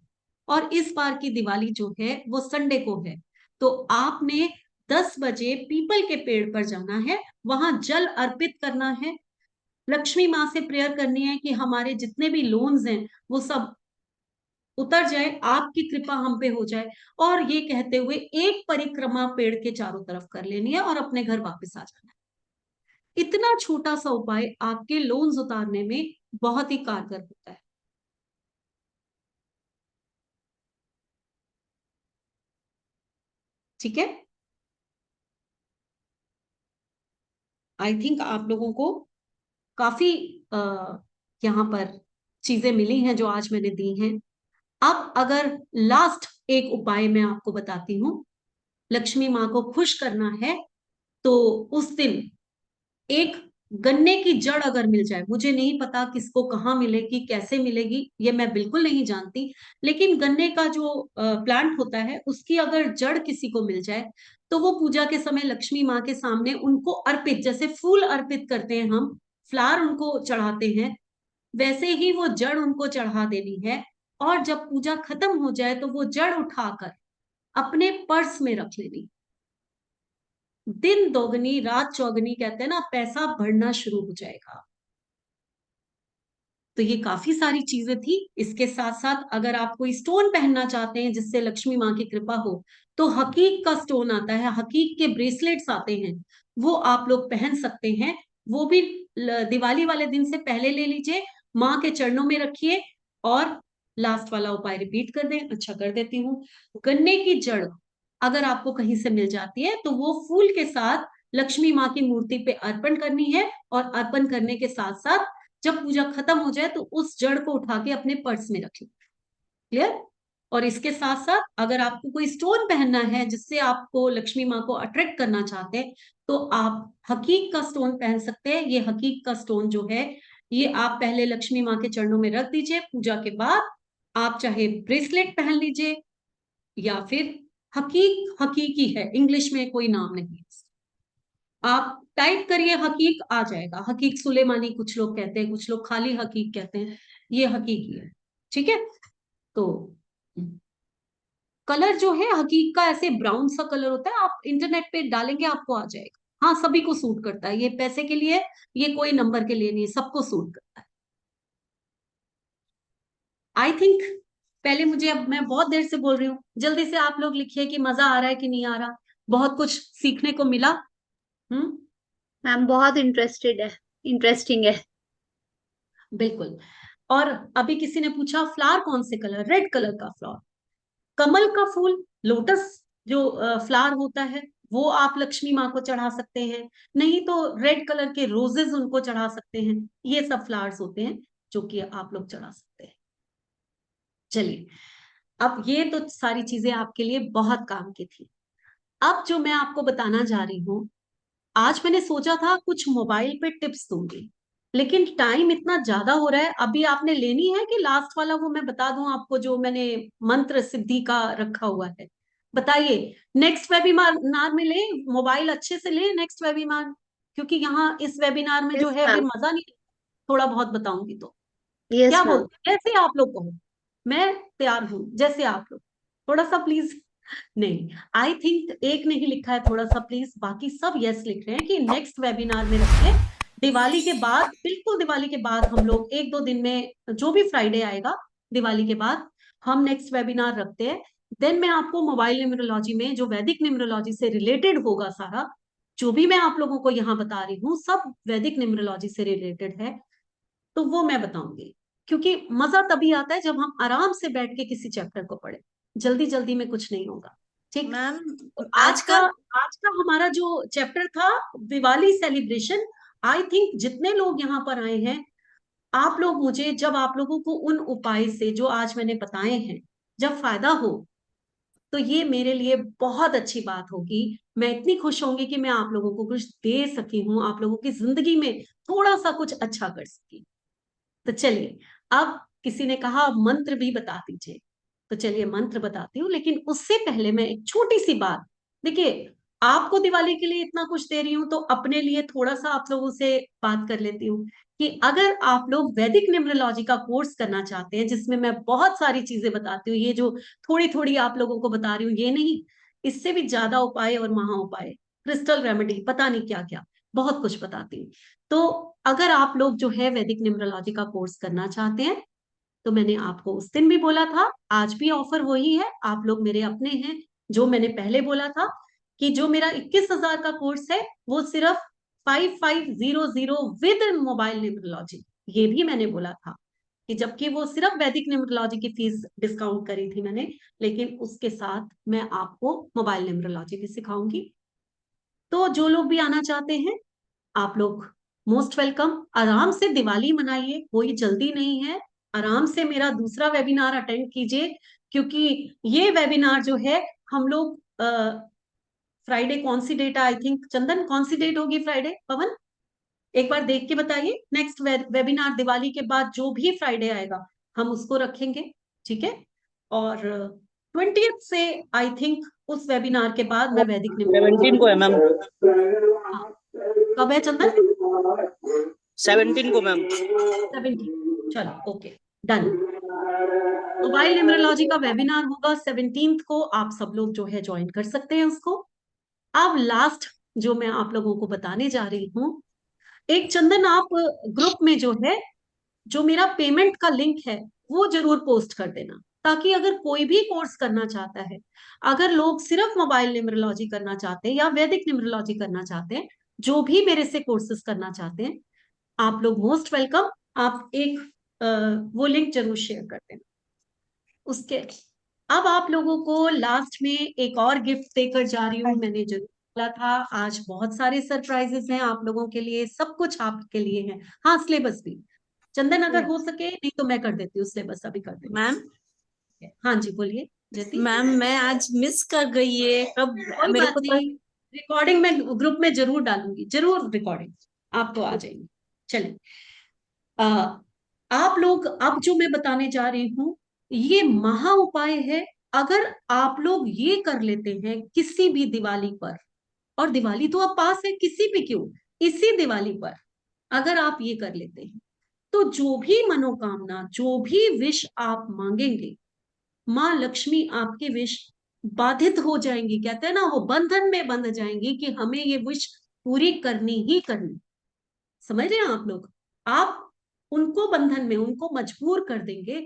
Speaker 1: और इस बार की दिवाली जो है वो संडे को है। तो आपने 10 बजे पीपल के पेड़ पर जाना है, वहां जल अर्पित करना है, लक्ष्मी माँ से प्रेयर करनी है कि हमारे जितने भी लोन्स हैं वो सब उतर जाए, आपकी कृपा हम पे हो जाए, और ये कहते हुए एक परिक्रमा पेड़ के चारों तरफ कर लेनी है और अपने घर वापस आ जाना है। इतना छोटा सा उपाय आपके लोन्स उतारने में बहुत ही कारगर होता है। ठीक है? आई थिंक आप लोगों को काफी यहाँ पर चीजें मिली हैं जो आज मैंने दी हैं। अब अगर लास्ट एक उपाय मैं आपको बताती हूँ, लक्ष्मी माँ को खुश करना है तो उस दिन एक गन्ने की जड़ अगर मिल जाए, मुझे नहीं पता किसको कहाँ मिलेगी, कैसे मिलेगी, ये मैं बिल्कुल नहीं जानती, लेकिन गन्ने का जो प्लांट होता है उसकी अगर जड़ किसी को मिल जाए तो वो पूजा के समय लक्ष्मी माँ के सामने उनको अर्पित, जैसे फूल अर्पित करते हैं हम, फ्लावर उनको चढ़ाते हैं, वैसे ही वो जड़ उनको चढ़ा देनी है। और जब पूजा खत्म हो जाए तो वो जड़ उठाकर अपने पर्स में रख लेनी। दिन दोगुनी रात चौगुनी कहते हैं ना, पैसा बढ़ना शुरू हो जाएगा। तो ये काफी सारी चीजें थी। इसके साथ साथ अगर आप कोई स्टोन पहनना चाहते हैं जिससे लक्ष्मी माँ की कृपा हो, तो हकीक का स्टोन आता है, हकीक के ब्रेसलेट्स आते हैं, वो आप लोग पहन सकते हैं। वो भी दिवाली वाले दिन से पहले ले लीजिए, माँ के चरणों में रखिए। और लास्ट वाला उपाय रिपीट कर दें, अच्छा कर देती हूँ। गन्ने की जड़ अगर आपको कहीं से मिल जाती है तो वो फूल के साथ लक्ष्मी माँ की मूर्ति पे अर्पण करनी है, और अर्पण करने के साथ साथ जब पूजा खत्म हो जाए तो उस जड़ को उठा के अपने पर्स में रखें। क्लियर? और इसके साथ साथ अगर आपको कोई स्टोन पहनना है जिससे आपको लक्ष्मी माँ को अट्रैक्ट करना चाहते हैं, तो आप हकीक का स्टोन पहन सकते हैं। ये हकीक का स्टोन जो है, ये आप पहले लक्ष्मी माँ के चरणों में रख दीजिए, पूजा के बाद आप चाहे ब्रेसलेट पहन लीजिए, या फिर हकीक, हकीकी है, इंग्लिश में कोई नाम नहीं है, आप टाइप करिए हकीक आ जाएगा। हकीक सुलेमानी कुछ लोग कहते हैं, कुछ लोग खाली हकीक कहते हैं, ये हकीकी है। ठीक है? तो कलर जो है हकीक का ऐसे ब्राउन सा कलर होता है, आप इंटरनेट पे डालेंगे आपको आ जाएगा। हाँ, सभी को सूट करता है, ये पैसे के लिए, ये कोई नंबर के लिए नहीं, सबको सूट करता है। आई थिंक पहले मुझे, अब मैं बहुत देर से बोल रही हूँ, जल्दी से आप लोग लिखिए कि मजा आ रहा है कि नहीं आ रहा, बहुत कुछ सीखने को मिला। हम्म।
Speaker 4: मैम बहुत इंटरेस्टेड है, इंटरेस्टिंग है।
Speaker 1: बिल्कुल। और अभी किसी ने पूछा फ्लावर कौन से कलर, रेड कलर का फ्लावर, कमल का फूल, लोटस जो फ्लावर होता है, वो आप लक्ष्मी माँ को चढ़ा सकते हैं। नहीं तो रेड कलर के रोजेस उनको चढ़ा सकते हैं। ये सब फ्लावर्स होते हैं जो कि आप लोग चढ़ा सकते हैं। चलिए, अब ये तो सारी चीजें आपके लिए बहुत काम की थी। अब जो मैं आपको बताना जा रही हूँ, आज मैंने सोचा था कुछ मोबाइल पे टिप्स दूंगी, लेकिन टाइम इतना ज्यादा हो रहा है। अभी आपने लेनी है कि लास्ट वाला वो मैं बता दूं आपको, जो मैंने मंत्र सिद्धि का रखा हुआ है? बताइए, नेक्स्ट वेबिनार में ले, मोबाइल अच्छे से ले नेक्स्ट वेबिनार, क्योंकि यहाँ इस वेबिनार में जो
Speaker 4: यस
Speaker 1: है अभी
Speaker 4: मैम।
Speaker 1: मजा नहीं, थोड़ा बहुत बताऊंगी तो।
Speaker 4: यस
Speaker 1: क्या
Speaker 4: मैम।
Speaker 1: बोलते हैं? जैसे आप लोग कहो, मैं तैयार हूं, जैसे आप लोग। थोड़ा सा प्लीज। नहीं, आई थिंक एक ने ही लिखा है थोड़ा सा प्लीज, बाकी सब यस लिख रहे हैं कि नेक्स्ट वेबिनार में रखिए। दिवाली के बाद, बिल्कुल दिवाली के बाद हम लोग एक दो दिन में, जो भी फ्राइडे आएगा दिवाली के बाद, हम नेक्स्ट वेबिनार रखते हैं। देन मैं आपको मोबाइल न्यूमरोलॉजी में, जो वैदिक न्यूमरोलॉजी से रिलेटेड होगा सारा, जो भी मैं आप लोगों को यहाँ बता रही हूँ सब वैदिक न्यूमरोलॉजी से रिलेटेड है, तो वो मैं बताऊंगी। क्योंकि मजा तभी आता है जब हम आराम से बैठ के किसी चैप्टर को पढ़े, जल्दी जल्दी में कुछ नहीं होगा। ठीक?
Speaker 5: मैम
Speaker 1: तो आज
Speaker 5: आज
Speaker 1: का
Speaker 5: का
Speaker 1: आज का हमारा जो चैप्टर था, दिवाली सेलिब्रेशन, आई थिंक जितने लोग यहाँ पर आए हैं, आप लोग मुझे, जब आप लोगों को उन उपाय से जो आज मैंने बताए हैं जब फायदा हो, तो ये मेरे लिए बहुत अच्छी बात होगी। मैं इतनी खुश होंगी कि मैं आप लोगों को कुछ दे सकी हूँ, आप लोगों की जिंदगी में थोड़ा सा कुछ अच्छा कर सकी। तो चलिए, अब किसी ने कहा मंत्र भी बता दीजिए, तो चलिए मंत्र बताती हूँ, लेकिन उससे पहले मैं एक छोटी सी बात, देखिए, आपको दिवाली के लिए इतना कुछ दे रही हूँ तो अपने लिए थोड़ा सा आप लोगों से बात कर लेती हूँ कि अगर आप लोग वैदिक न्यूमरोलॉजी का कोर्स करना चाहते हैं, जिसमें मैं बहुत सारी चीजें बताती हूँ, ये जो थोड़ी थोड़ी आप लोगों को बता रही हूँ ये नहीं, इससे भी ज्यादा उपाय और महा उपाय, क्रिस्टल रेमेडी, पता नहीं क्या क्या, बहुत कुछ बताती हूँ। तो अगर आप लोग जो है वैदिक न्यूमरोलॉजी का कोर्स करना चाहते हैं, तो मैंने आपको उस दिन भी बोला था, आज भी ऑफर वही है, आप लोग मेरे अपने हैं। जो मैंने पहले बोला था कि जो मेरा 21,000 का कोर्स है वो सिर्फ 5500 विद मोबाइल न्यूमरोलॉजी, ये भी मैंने बोला था, कि जबकि वो सिर्फ वैदिक न्यूमरोलॉजी की फीस डिस्काउंट करी थी मैंने, लेकिन उसके साथ मैं आपको मोबाइल न्यूमरोलॉजी भी सिखाऊंगी। तो जो लोग भी आना चाहते हैं, आप लोग मोस्ट वेलकम। आराम से दिवाली मनाइए, कोई जल्दी नहीं है, आराम से मेरा दूसरा वेबिनार अटेंड कीजिए, क्योंकि ये वेबिनार जो है हम लोग फ्राइडे, कौन सी डेट है, आई थिंक चंदन कौन सी डेट होगी फ्राइडे, पवन एक बार देख के बताइए। नेक्स्ट वेबिनार दिवाली के बाद जो भी फ्राइडे आएगा हम उसको रखेंगे, ठीक है। और 20th से आई थिंक उस वेबिनार के बाद मैं वैदिक
Speaker 5: 17 को है मैम।
Speaker 1: हाँ, कब है चंदन?
Speaker 5: 17 को मैम।
Speaker 1: 17। चलो ओके, डन। मोबाइल न्यूमरोलॉजी का वेबिनार होगा 17th को, आप सब लोग जो है ज्वाइन कर सकते हैं उसको। अब लास्ट जो मैं आप लोगों को बताने जा रही हूँ, एक चंदन आप ग्रुप में जो है, जो मेरा पेमेंट का लिंक है वो जरूर पोस्ट कर देना, ताकि अगर कोई भी कोर्स करना चाहता है, अगर लोग सिर्फ मोबाइल न्यूमरोलॉजी करना चाहते हैं या वैदिक न्यूमरोलॉजी करना चाहते हैं, जो भी मेरे से कोर्सेज करना चाहते हैं, आप लोग मोस्ट वेलकम। आप एक वो लिंक जरूर शेयर कर देना उसके। अब आप लोगों को लास्ट में एक और गिफ्ट देकर जा रही हूँ। मैंने जरूर बोला था आज बहुत सारे सरप्राइजेस हैं आप लोगों के लिए, सब कुछ आपके लिए है। हाँ, सिलेबस भी चंदन अगर हो सके, नहीं तो मैं कर देती हूँ सिलेबस, अभी कर देती
Speaker 6: मैम।
Speaker 1: हूँ। हाँ जी बोलिए ज्योति।
Speaker 6: मैम मैं आज मिस कर गई ये, कब
Speaker 1: कोई
Speaker 6: मेरे
Speaker 1: बात
Speaker 6: को तो।
Speaker 1: नहीं, रिकॉर्डिंग में ग्रुप में जरूर डालूंगी, जरूर रिकॉर्डिंग आपको आ जाएगी। चलिए, आप लोग अब जो मैं बताने जा रही हूँ ये महा उपाय है। अगर आप लोग ये कर लेते हैं किसी भी दिवाली पर, और दिवाली तो अब पास है, किसी भी क्यों, इसी दिवाली पर अगर आप ये कर लेते हैं, तो जो भी मनोकामना, जो भी विश आप मांगेंगे, माँ लक्ष्मी आपके विश बाधित हो जाएंगी। कहते हैं ना, वो बंधन में बंध जाएंगी कि हमें ये विश पूरी करनी ही करनी। समझ रहे हैं आप लोग? आप उनको बंधन में, उनको मजबूर कर देंगे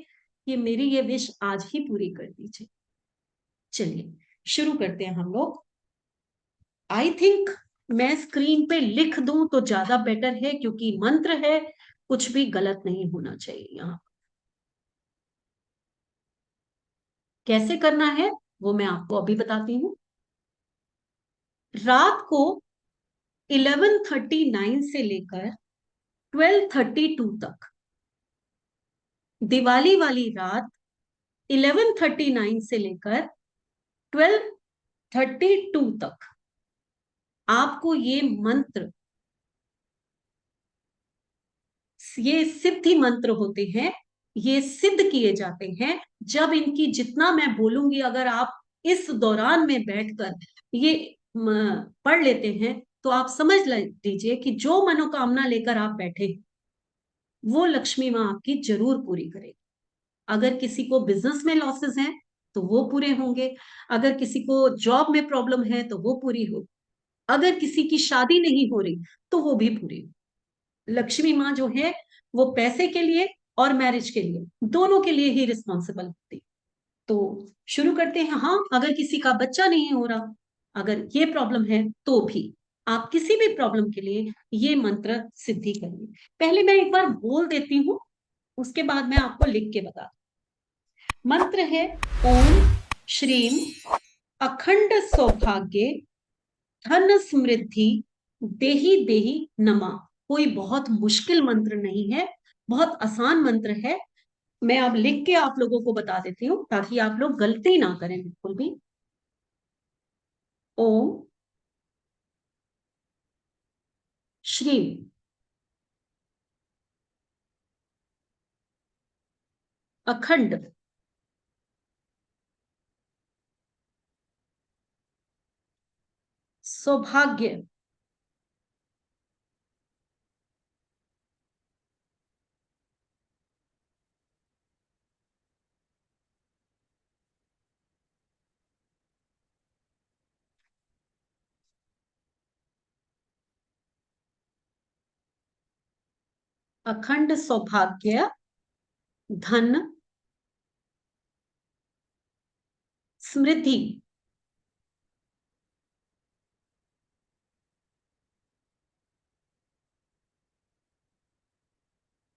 Speaker 1: कि मेरी ये विश आज ही पूरी कर दीजिए। चलिए शुरू करते हैं हम लोग। आई थिंक मैं स्क्रीन पे लिख दूं तो ज्यादा बेटर है, क्योंकि मंत्र है, कुछ भी गलत नहीं होना चाहिए। यहाँ कैसे करना है वो मैं आपको अभी बताती हूँ। रात को 11:39 से लेकर 12:32 तक, दिवाली वाली रात 11:39 से लेकर 12:32 तक आपको ये मंत्र, ये सिद्धि मंत्र होते हैं, ये सिद्ध किए जाते हैं। जब इनकी जितना मैं बोलूंगी, अगर आप इस दौरान में बैठकर ये पढ़ लेते हैं, तो आप समझ लीजिए कि जो मनोकामना लेकर आप बैठे वो लक्ष्मी माँ आपकी जरूर पूरी करेगी। अगर किसी को बिजनेस में लॉसेस हैं तो वो पूरे होंगे, अगर किसी को जॉब में प्रॉब्लम है तो वो पूरी हो, अगर किसी की शादी नहीं हो रही तो वो भी पूरी हो। लक्ष्मी माँ जो है वो पैसे के लिए और मैरिज के लिए, दोनों के लिए ही रिस्पॉन्सिबल होती। तो शुरू करते हैं। हाँ, अगर किसी का बच्चा नहीं हो रहा, अगर ये प्रॉब्लम है, तो भी आप किसी भी प्रॉब्लम के लिए ये मंत्र सिद्धि करिए। पहले मैं एक बार बोल देती हूँ, उसके बाद मैं आपको लिख के बता। मंत्र है ओम श्रीम अखंड सौभाग्य धन समृद्धि देही देही नमः। कोई बहुत मुश्किल मंत्र नहीं है, बहुत आसान मंत्र है। मैं अब लिख के आप लोगों को बता देती हूँ ताकि आप लोग गलती ना करें बिल्कुल भी। ओम श्रीम अखंड सौभाग्य अखंड सौभाग्य धन समृद्धि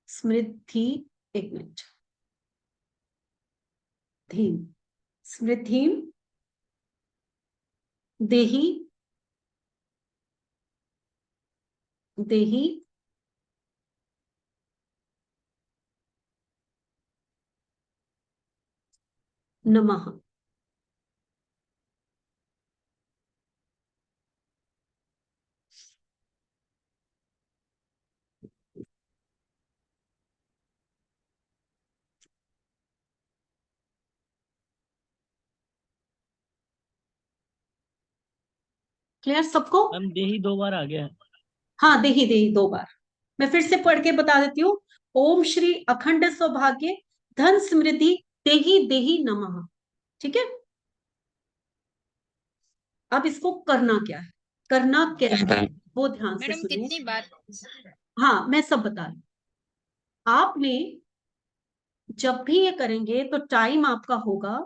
Speaker 1: समृद्धि, एक मिनट, धीम समृद्धि देही देही नमः। क्लियर सबको?
Speaker 5: मैम देही 2 बार आ गया है।
Speaker 1: हाँ, देही देही 2 बार। मैं फिर से पढ़ के बता देती हूँ। ओम श्री अखंड सौभाग्य धन समृद्धि देही देही नमः। ठीक है, अब इसको करना क्या है, करना कैसे है, वो ध्यान से
Speaker 7: मैडम
Speaker 1: सुनो।
Speaker 7: कितनी बार?
Speaker 1: हाँ, मैं सब बता रही हूँ। आपने जब भी ये करेंगे तो टाइम आपका होगा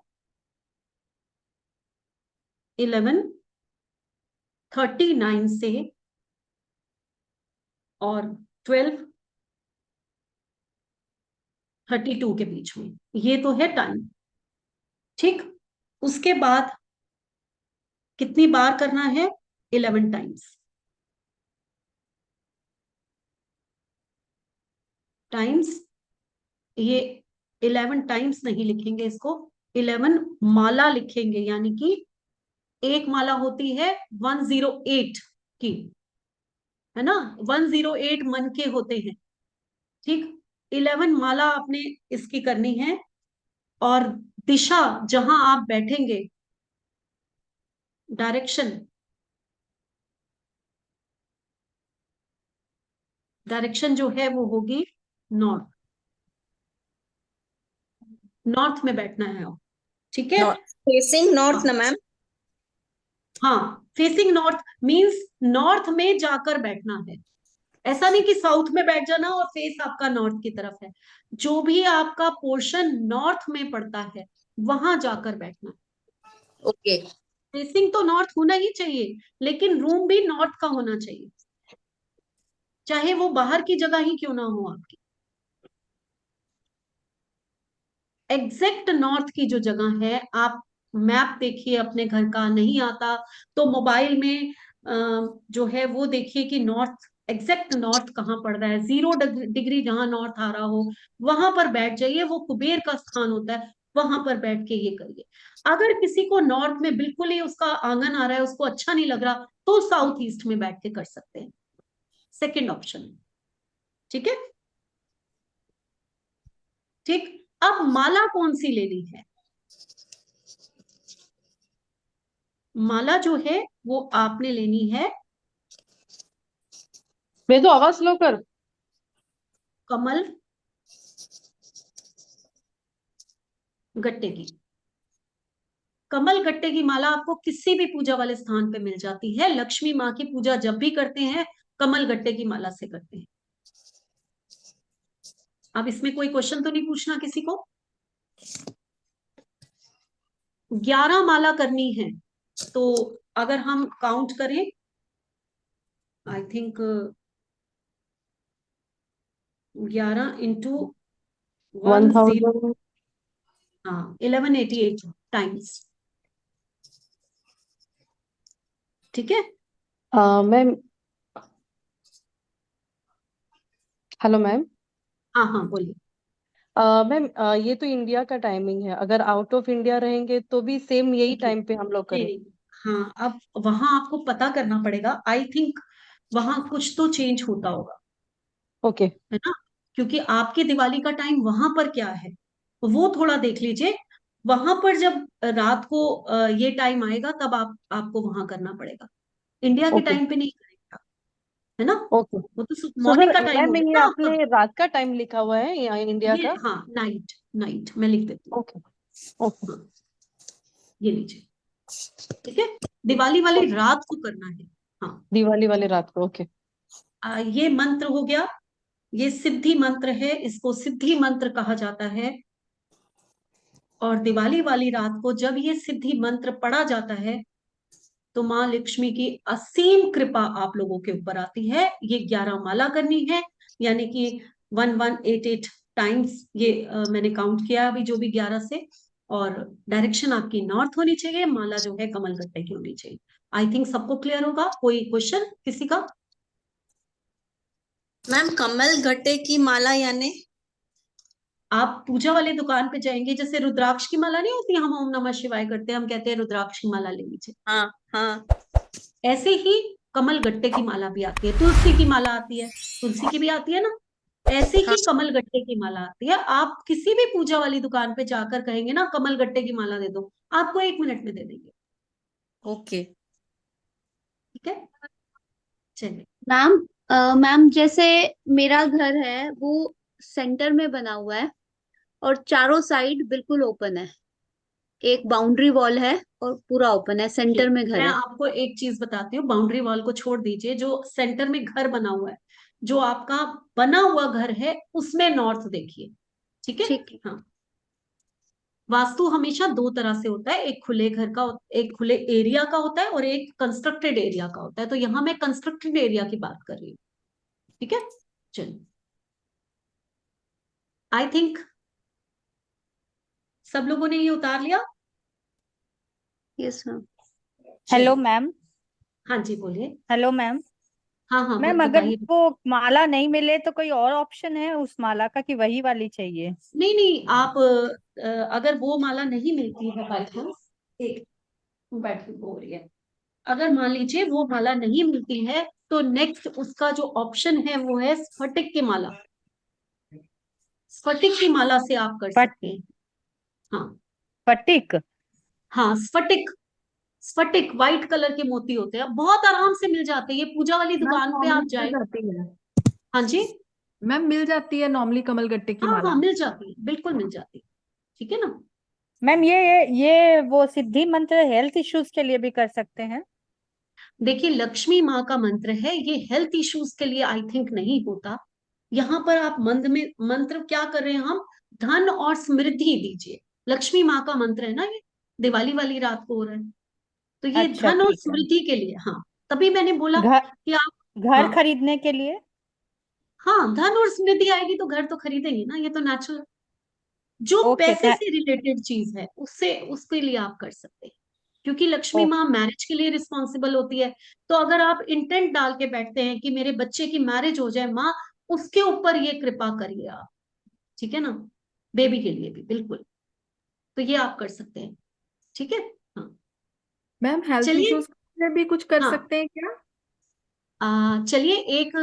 Speaker 1: 11:39 से और 12:32 के बीच में, ये तो है टाइम। ठीक, उसके बाद कितनी बार करना है? 11 टाइम्स। टाइम्स, ये 11 टाइम्स नहीं लिखेंगे इसको, 11 माला लिखेंगे, यानी कि एक माला होती है 108 की, है ना, 108 मन के होते हैं। ठीक, 11 माला आपने इसकी करनी है। और दिशा जहां आप बैठेंगे, डायरेक्शन, डायरेक्शन जो है वो होगी नॉर्थ। नॉर्थ में बैठना है आप। ठीक है,
Speaker 6: फेसिंग नॉर्थ ना मैम?
Speaker 1: हाँ, फेसिंग नॉर्थ मींस नॉर्थ में जाकर बैठना है। ऐसा नहीं कि साउथ में बैठ जाना और फेस आपका नॉर्थ की तरफ है। जो भी आपका पोर्शन नॉर्थ में पड़ता है वहां जाकर बैठना है।
Speaker 6: ओके।
Speaker 1: फेसिंग तो नॉर्थ होना ही चाहिए, लेकिन रूम भी नॉर्थ का होना चाहिए, चाहे वो बाहर की जगह ही क्यों ना हो आपकी। एग्जैक्ट नॉर्थ की जो जगह है, आप मैप देखिए अपने घर का, नहीं आता तो मोबाइल में जो है वो देखिए कि नॉर्थ, एग्जैक्ट नॉर्थ कहाँ पड़ रहा है। 0 डिग्री जहां नॉर्थ आ रहा हो वहां पर बैठ जाइए, वो कुबेर का स्थान होता है, वहां पर बैठ के ये करिए। अगर किसी को नॉर्थ में बिल्कुल ही उसका आंगन आ रहा है, उसको अच्छा नहीं लग रहा, तो साउथ ईस्ट में बैठ के कर सकते हैं, सेकेंड ऑप्शन। ठीक है, ठीक। अब माला कौन सी लेनी है? माला जो है वो आपने लेनी है
Speaker 8: मैं तो आवाज स्लो कर।
Speaker 1: कमल गट्टे की। कमल गट्टे की माला आपको किसी भी पूजा वाले स्थान पे मिल जाती है। लक्ष्मी माँ की पूजा जब भी करते हैं कमल गट्टे की माला से करते हैं। अब इसमें कोई क्वेश्चन तो नहीं पूछना किसी को? 11 माला करनी है, तो अगर हम काउंट करें, आई थिंक 11 इंटू 10,
Speaker 8: 1000।
Speaker 1: हाँ 1188 टाइम्स। ठीक है,
Speaker 8: मैम, हेलो मैम।
Speaker 1: हाँ हाँ बोलिए।
Speaker 8: मैम, ये तो इंडिया का टाइमिंग है, अगर आउट ऑफ इंडिया रहेंगे तो भी सेम यही
Speaker 1: देखिए,
Speaker 8: टाइम पे हम लोग
Speaker 1: नहीं
Speaker 8: करें?
Speaker 1: नहीं, हाँ, अब वहां आपको पता करना पड़ेगा, आई थिंक वहां कुछ तो चेंज होता होगा,
Speaker 8: ओके।
Speaker 1: है ना, क्योंकि आपकी दिवाली का टाइम वहां पर क्या है वो थोड़ा देख लीजिए। वहां पर जब रात को ये टाइम आएगा तब आपको वहां करना पड़ेगा, इंडिया के
Speaker 8: ओके।
Speaker 1: टाइम पे नहीं करेगा, है ना।
Speaker 8: ओके।
Speaker 1: वो तो
Speaker 8: सर,
Speaker 1: मॉर्निंग का टाइम हो
Speaker 8: मैम ये
Speaker 1: गया ना आपका।
Speaker 8: आपने रात का टाइम लिखा हुआ है या इंडिया
Speaker 1: ये
Speaker 8: का?
Speaker 1: हाँ, नाइट, नाइट मैं लिख देती
Speaker 8: ओके। ओके।
Speaker 1: हूँ। हाँ, ये लीजिए। ठीक है, दिवाली वाली रात को करना है। हाँ,
Speaker 8: दिवाली वाले रात को, ओके।
Speaker 1: ये मंत्र हो गया, ये सिद्धि मंत्र है, इसको सिद्धि मंत्र कहा जाता है। और दिवाली वाली रात को जब ये सिद्धि मंत्र पढ़ा जाता है तो माँ लक्ष्मी की असीम कृपा आप लोगों के ऊपर आती है। ये 11 माला करनी है, यानी कि 1188 टाइम्स, ये मैंने काउंट किया अभी, जो भी 11 से। और डायरेक्शन आपकी नॉर्थ होनी चाहिए, माला जो है कमल गट्टे की होनी चाहिए। आई थिंक सबको क्लियर होगा। कोई क्वेश्चन किसी का?
Speaker 6: मैम कमल गट्टे की माला यानी?
Speaker 1: आप पूजा वाले दुकान पे जाएंगे, जैसे रुद्राक्ष की माला नहीं होती, हम ओम नमः शिवाय करते हैं, हम कहते हैं रुद्राक्ष की माला ले लीजिए,
Speaker 6: हाँ हाँ।
Speaker 1: ऐसे ही कमल गट्टे की माला भी आती है। तुलसी की माला आती है, तुलसी की भी आती है ना, ऐसे
Speaker 6: हाँ।
Speaker 1: ही कमल गट्टे की माला आती है। आप किसी भी पूजा वाली दुकान पे जाकर कहेंगे ना कमल गट्टे की माला दे दो, आपको 1 मिनट में दे देंगे।
Speaker 6: ओके।
Speaker 1: ठीक है, चलिए।
Speaker 4: मैम जैसे मेरा घर है वो सेंटर में बना हुआ है और चारों साइड बिल्कुल ओपन है, एक बाउंड्री वॉल है और पूरा ओपन है, सेंटर में घर
Speaker 1: मैं
Speaker 4: है।
Speaker 1: आपको एक चीज बताती हूँ, बाउंड्री वॉल को छोड़ दीजिए, जो सेंटर में घर बना हुआ है, जो आपका बना हुआ घर है उसमें नॉर्थ देखिए, ठीक है।
Speaker 4: ठीक है।
Speaker 1: हाँ, वास्तु हमेशा दो तरह से होता है, एक खुले घर का, एक खुले एरिया का होता है और एक कंस्ट्रक्टेड एरिया का होता है। तो यहाँ मैं कंस्ट्रक्टेड एरिया की बात कर रही हूँ, ठीक है। चलिए, आई थिंक सब लोगों ने ये उतार लिया।
Speaker 4: Yes ma'am.
Speaker 7: हेलो
Speaker 1: चलिए,
Speaker 7: मैम।
Speaker 1: हाँ जी बोलिए।
Speaker 7: Hello ma'am.
Speaker 1: हाँ हाँ,
Speaker 7: मैम अगर
Speaker 1: बताइए।
Speaker 7: वो माला नहीं मिले तो कोई और ऑप्शन है उस माला का कि वही वाली चाहिए?
Speaker 1: नहीं नहीं, आप अगर वो माला नहीं मिलती है बाई चांस, एक बैटरी हो रही है, अगर मान लीजिए वो माला नहीं मिलती है, तो नेक्स्ट उसका जो ऑप्शन है वो है स्फटिक की माला। स्फटिक की माला से आप कर
Speaker 7: पट
Speaker 1: सकते हैं। हाँ
Speaker 7: फटिक।
Speaker 1: हाँ, स्फटिक। स्फटिक व्हाइट कलर के मोती होते हैं, बहुत आराम से मिल जाते हैं, ये पूजा वाली
Speaker 9: मैम
Speaker 1: दुकान पे
Speaker 9: नॉर्मली
Speaker 1: आप
Speaker 9: मिल
Speaker 1: जाए।
Speaker 9: जाती है।
Speaker 1: हाँ जी,
Speaker 9: मैम मिल जाती है नॉर्मली कमल गट्टे की
Speaker 1: हाँ हाँ,
Speaker 9: माला।
Speaker 1: मिल जाती है, बिल्कुल मिल जाती है, ठीक है ना।
Speaker 7: मैम ये वो सिद्धि मंत्र हेल्थ इश्यूज के लिए भी कर सकते हैं?
Speaker 1: देखिए, लक्ष्मी माँ का मंत्र है, ये हेल्थ इश्यूज के लिए आई थिंक नहीं होता। यहाँ पर आप मंत्र क्या कर रहे हैं, हम धन और समृद्धि दीजिए। लक्ष्मी माँ का मंत्र है ना ये, दिवाली वाली रात को हो रहा है, तो ये
Speaker 7: अच्छा
Speaker 1: धन और
Speaker 7: ठीक है।
Speaker 1: समृद्धि के लिए। हाँ, तभी मैंने बोला
Speaker 7: घर
Speaker 1: कि आप,
Speaker 7: घर
Speaker 1: हाँ
Speaker 7: खरीदने के लिए?
Speaker 1: हाँ, धन और समृद्धि आएगी तो घर तो खरीदेंगे ना, ये तो नेचुरल। जो
Speaker 7: ओके
Speaker 1: पैसे से रिलेटेड चीज है उससे, उसके लिए आप कर सकते हैं, क्योंकि लक्ष्मी माँ मैरिज के लिए रिस्पॉन्सिबल होती है। तो अगर आप इंटेंट डाल के बैठते हैं कि मेरे बच्चे की मैरिज हो जाए माँ, उसके ऊपर ये कृपा करिए आप, ठीक है ना, बेबी के लिए भी बिल्कुल, तो ये आप कर सकते हैं, ठीक है। हाँ,
Speaker 9: मैम हेल्थ
Speaker 1: चलिए।
Speaker 9: इश्यूज में भी कुछ कर
Speaker 1: हाँ,
Speaker 9: सकते हैं क्या?
Speaker 1: चलिए एक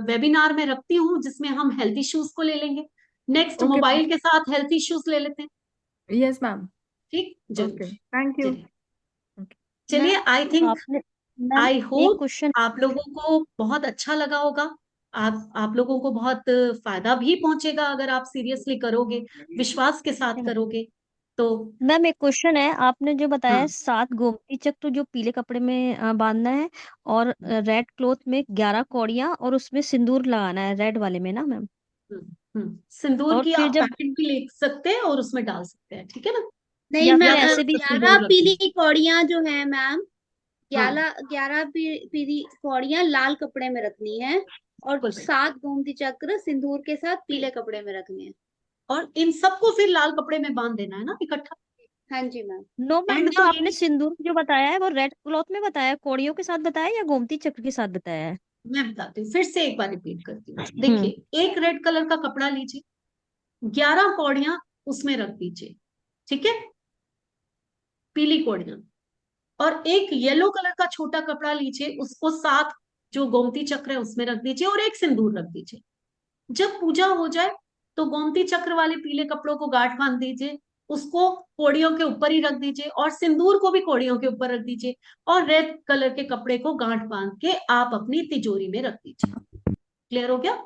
Speaker 1: वेबिनार में रखती हूँ जिसमें हम हेल्थ इश्यूज को ले लेंगे, नेक्स्ट
Speaker 9: ओके
Speaker 1: मोबाइल के साथ हेल्थ इश्यूज ले लेते हैं,
Speaker 9: यस मैम।
Speaker 1: ठीक, जरूर।
Speaker 9: Okay thank you.
Speaker 1: चलिए चलिए,
Speaker 4: मैम
Speaker 1: आई थिंक,
Speaker 4: आपने मैम
Speaker 1: आई
Speaker 4: एक
Speaker 1: होप
Speaker 4: क्वेश्चन।
Speaker 1: आप लोगों को बहुत अच्छा लगा होगा। आप लोगों को बहुत फायदा भी पहुंचेगा अगर आप सीरियसली करोगे, विश्वास के साथ करोगे तो।
Speaker 10: मैम एक क्वेश्चन है, आपने जो बताया
Speaker 1: हाँ,
Speaker 10: है 7 गोमती चक्र जो पीले कपड़े में बांधना है और रेड क्लॉथ में 11 कौड़ियां और उसमें सिंदूर लगाना है रेड वाले में ना मैम?
Speaker 1: सिंदूर
Speaker 10: और
Speaker 1: की
Speaker 10: फिर
Speaker 1: आप
Speaker 10: जब
Speaker 1: पैकेट भी ले सकते हैं और उसमें डाल सकते हैं, ठीक है ना,
Speaker 4: नहीं
Speaker 10: या
Speaker 1: या
Speaker 10: फिर
Speaker 4: मैम,
Speaker 1: फिर
Speaker 10: ऐसे भी
Speaker 1: सिर्फ
Speaker 4: 11
Speaker 1: सिंदूर रख
Speaker 4: पीली
Speaker 1: दीजिए।
Speaker 4: कौड़ियां जो है मैम,
Speaker 1: हाँ,
Speaker 4: 11 पीली कौड़ियां लाल कपड़े में रखनी है और
Speaker 1: बिल्कुल सही।
Speaker 4: 7 गोमती चक्र सिंदूर के साथ पीले कपड़े में रखने हैं।
Speaker 1: और इन सबको फिर लाल कपड़े में बांध देना है ना इकट्ठा।
Speaker 4: हाँ जी मैम।
Speaker 10: नो मैम,
Speaker 1: एंड
Speaker 10: जो
Speaker 1: तो ये
Speaker 10: आपने
Speaker 1: नहीं,
Speaker 10: सिंदूर जो बताया है वो रेड क्लॉथ में बताया है, कौड़ियों के साथ बताया है या गोमती चक्र के साथ बताया है?
Speaker 1: मैं बताती हूँ, फिर से एक बार रिपीट करती हूँ।
Speaker 10: हम्म।
Speaker 1: देखिए, एक रेड कलर का कपड़ा लीजिए, 11 कौड़ियां उसमें रख दीजिए, ठीक है, पीली कौड़ियां। और एक येलो कलर का छोटा कपड़ा लीजिए, उसको 7 जो गोमती चक्र है उसमें रख दीजिए और एक सिंदूर रख दीजिए। जब पूजा हो जाए तो गोमती चक्र वाले पीले कपड़ों को गांठ बांध दीजिए, उसको कोड़ियों के ऊपर ही रख दीजिए और सिंदूर को भी कोड़ियों के ऊपर रख दीजिए, और रेड कलर के कपड़े को गांठ बांध के आप अपनी तिजोरी में रख दीजिए। क्लियर हो गया?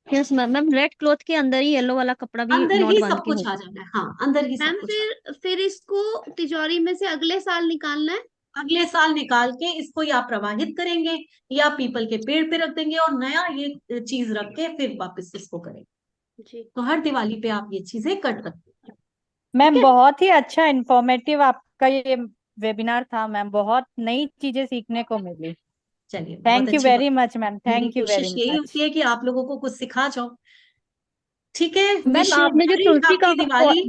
Speaker 10: Yes ma'am. Ma'am red cloth के अंदर ही येलो वाला कपड़ा भी
Speaker 1: अंदर
Speaker 10: नॉट
Speaker 1: ही
Speaker 10: बांध
Speaker 1: सब
Speaker 10: के
Speaker 1: कुछ आ
Speaker 10: होगा?
Speaker 1: जाना है, हाँ, अंदर ही सब
Speaker 4: मैम
Speaker 1: कुछ आ।
Speaker 4: फिर इसको तिजोरी में से अगले साल निकालना है?
Speaker 1: अगले साल निकाल के इसको या प्रवाहित करेंगे या पीपल के पेड़ पे रख देंगे और नया ये चीज रख के फिर वापस इसको करेंगे।
Speaker 4: जी।
Speaker 1: तो हर दिवाली पे आप ये चीजें कर सकते हैं, ठीक
Speaker 7: मैम
Speaker 1: है।
Speaker 7: बहुत ही अच्छा इन्फॉर्मेटिव आपका ये वेबिनार था मैम, बहुत नई चीजें सीखने को मिली।
Speaker 1: चलिए, बहुत
Speaker 7: थैंक यू
Speaker 1: अच्छी बात।
Speaker 7: वेरी मच मैम,
Speaker 1: मेरी
Speaker 7: थैंक यू वेरी
Speaker 1: कोशिश यही
Speaker 7: मच।
Speaker 1: होती है कि आप लोगों को कुछ सिखा जाओ, ठीक है।
Speaker 10: मैम
Speaker 1: विश यू
Speaker 10: आपने जो
Speaker 1: वेरी
Speaker 10: तुलसी का
Speaker 1: हैप्पी दिवाली।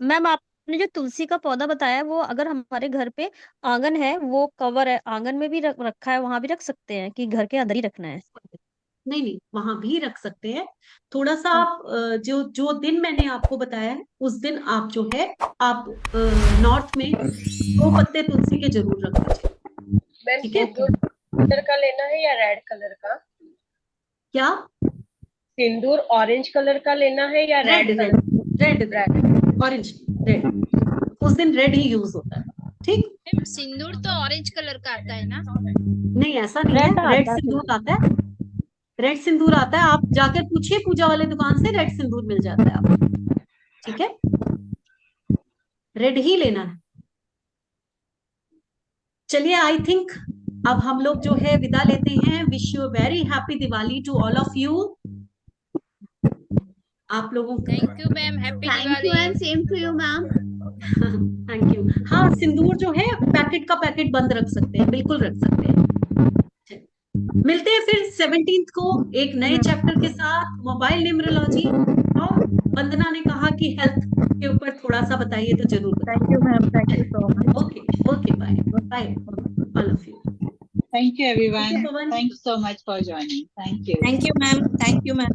Speaker 10: मैम आपने जो तुलसी का पौधा बताया वो अगर हमारे घर पे आंगन है, वो कवर है, आंगन में भी रखा है, वहां भी रख सकते हैं कि घर के अंदर ही रखना है?
Speaker 1: नहीं नहीं, वहां भी रख सकते हैं। थोड़ा सा आप जो जो दिन मैंने आपको बताया है उस दिन आप जो है, आप नॉर्थ में 2 पत्ते तुलसी के जरूर रख दीजिए,
Speaker 11: मैम
Speaker 1: ठीक है।
Speaker 11: सिंदूर कलर का लेना है या रेड कलर का?
Speaker 1: क्या?
Speaker 11: सिंदूर ऑरेंज कलर का लेना है या
Speaker 1: red
Speaker 11: red
Speaker 1: red
Speaker 11: colour?
Speaker 1: Red red, orange, red, उस दिन रेड ही यूज होता है, ठीक,
Speaker 12: सिंदूर तो ऑरेंज कलर का आता है ना?
Speaker 1: नहीं ऐसा नहीं
Speaker 7: रेड
Speaker 1: है, रेड
Speaker 7: आता है
Speaker 1: सिंदूर आता है, रेड सिंदूर आता है। आप जाकर पूछिए पूजा वाले दुकान से, रेड सिंदूर मिल जाता है आपको। ठीक है, रेड ही लेना है। चलिए, आई थिंक अब हम लोग जो है विदा लेते हैं। Wish you very happy Diwali to all of you. आप लोगों को
Speaker 12: thank you ma'am, happy
Speaker 4: thank you
Speaker 12: Diwali.
Speaker 4: And same to you ma'am.
Speaker 1: Thank you. हाँ, सिंदूर जो है पैकेट का पैकेट बंद रख सकते हैं, बिल्कुल रख सकते हैं। मिलते हैं फिर 17th को एक नए चैप्टर के साथ, मोबाइल न्यूमरोलॉजी। और वंदना ने कहा कि हेल्थ के ऊपर थोड़ा सा बताइए, तो जरूर बताइए।
Speaker 9: Thank you ma'am, thank you so much.
Speaker 1: Okay okay, bye bye all of you.
Speaker 2: Thank you, everyone.
Speaker 1: Okay, Pawan.
Speaker 2: Thanks so much for joining. Thank you.
Speaker 6: Thank you, ma'am. Thank you, ma'am.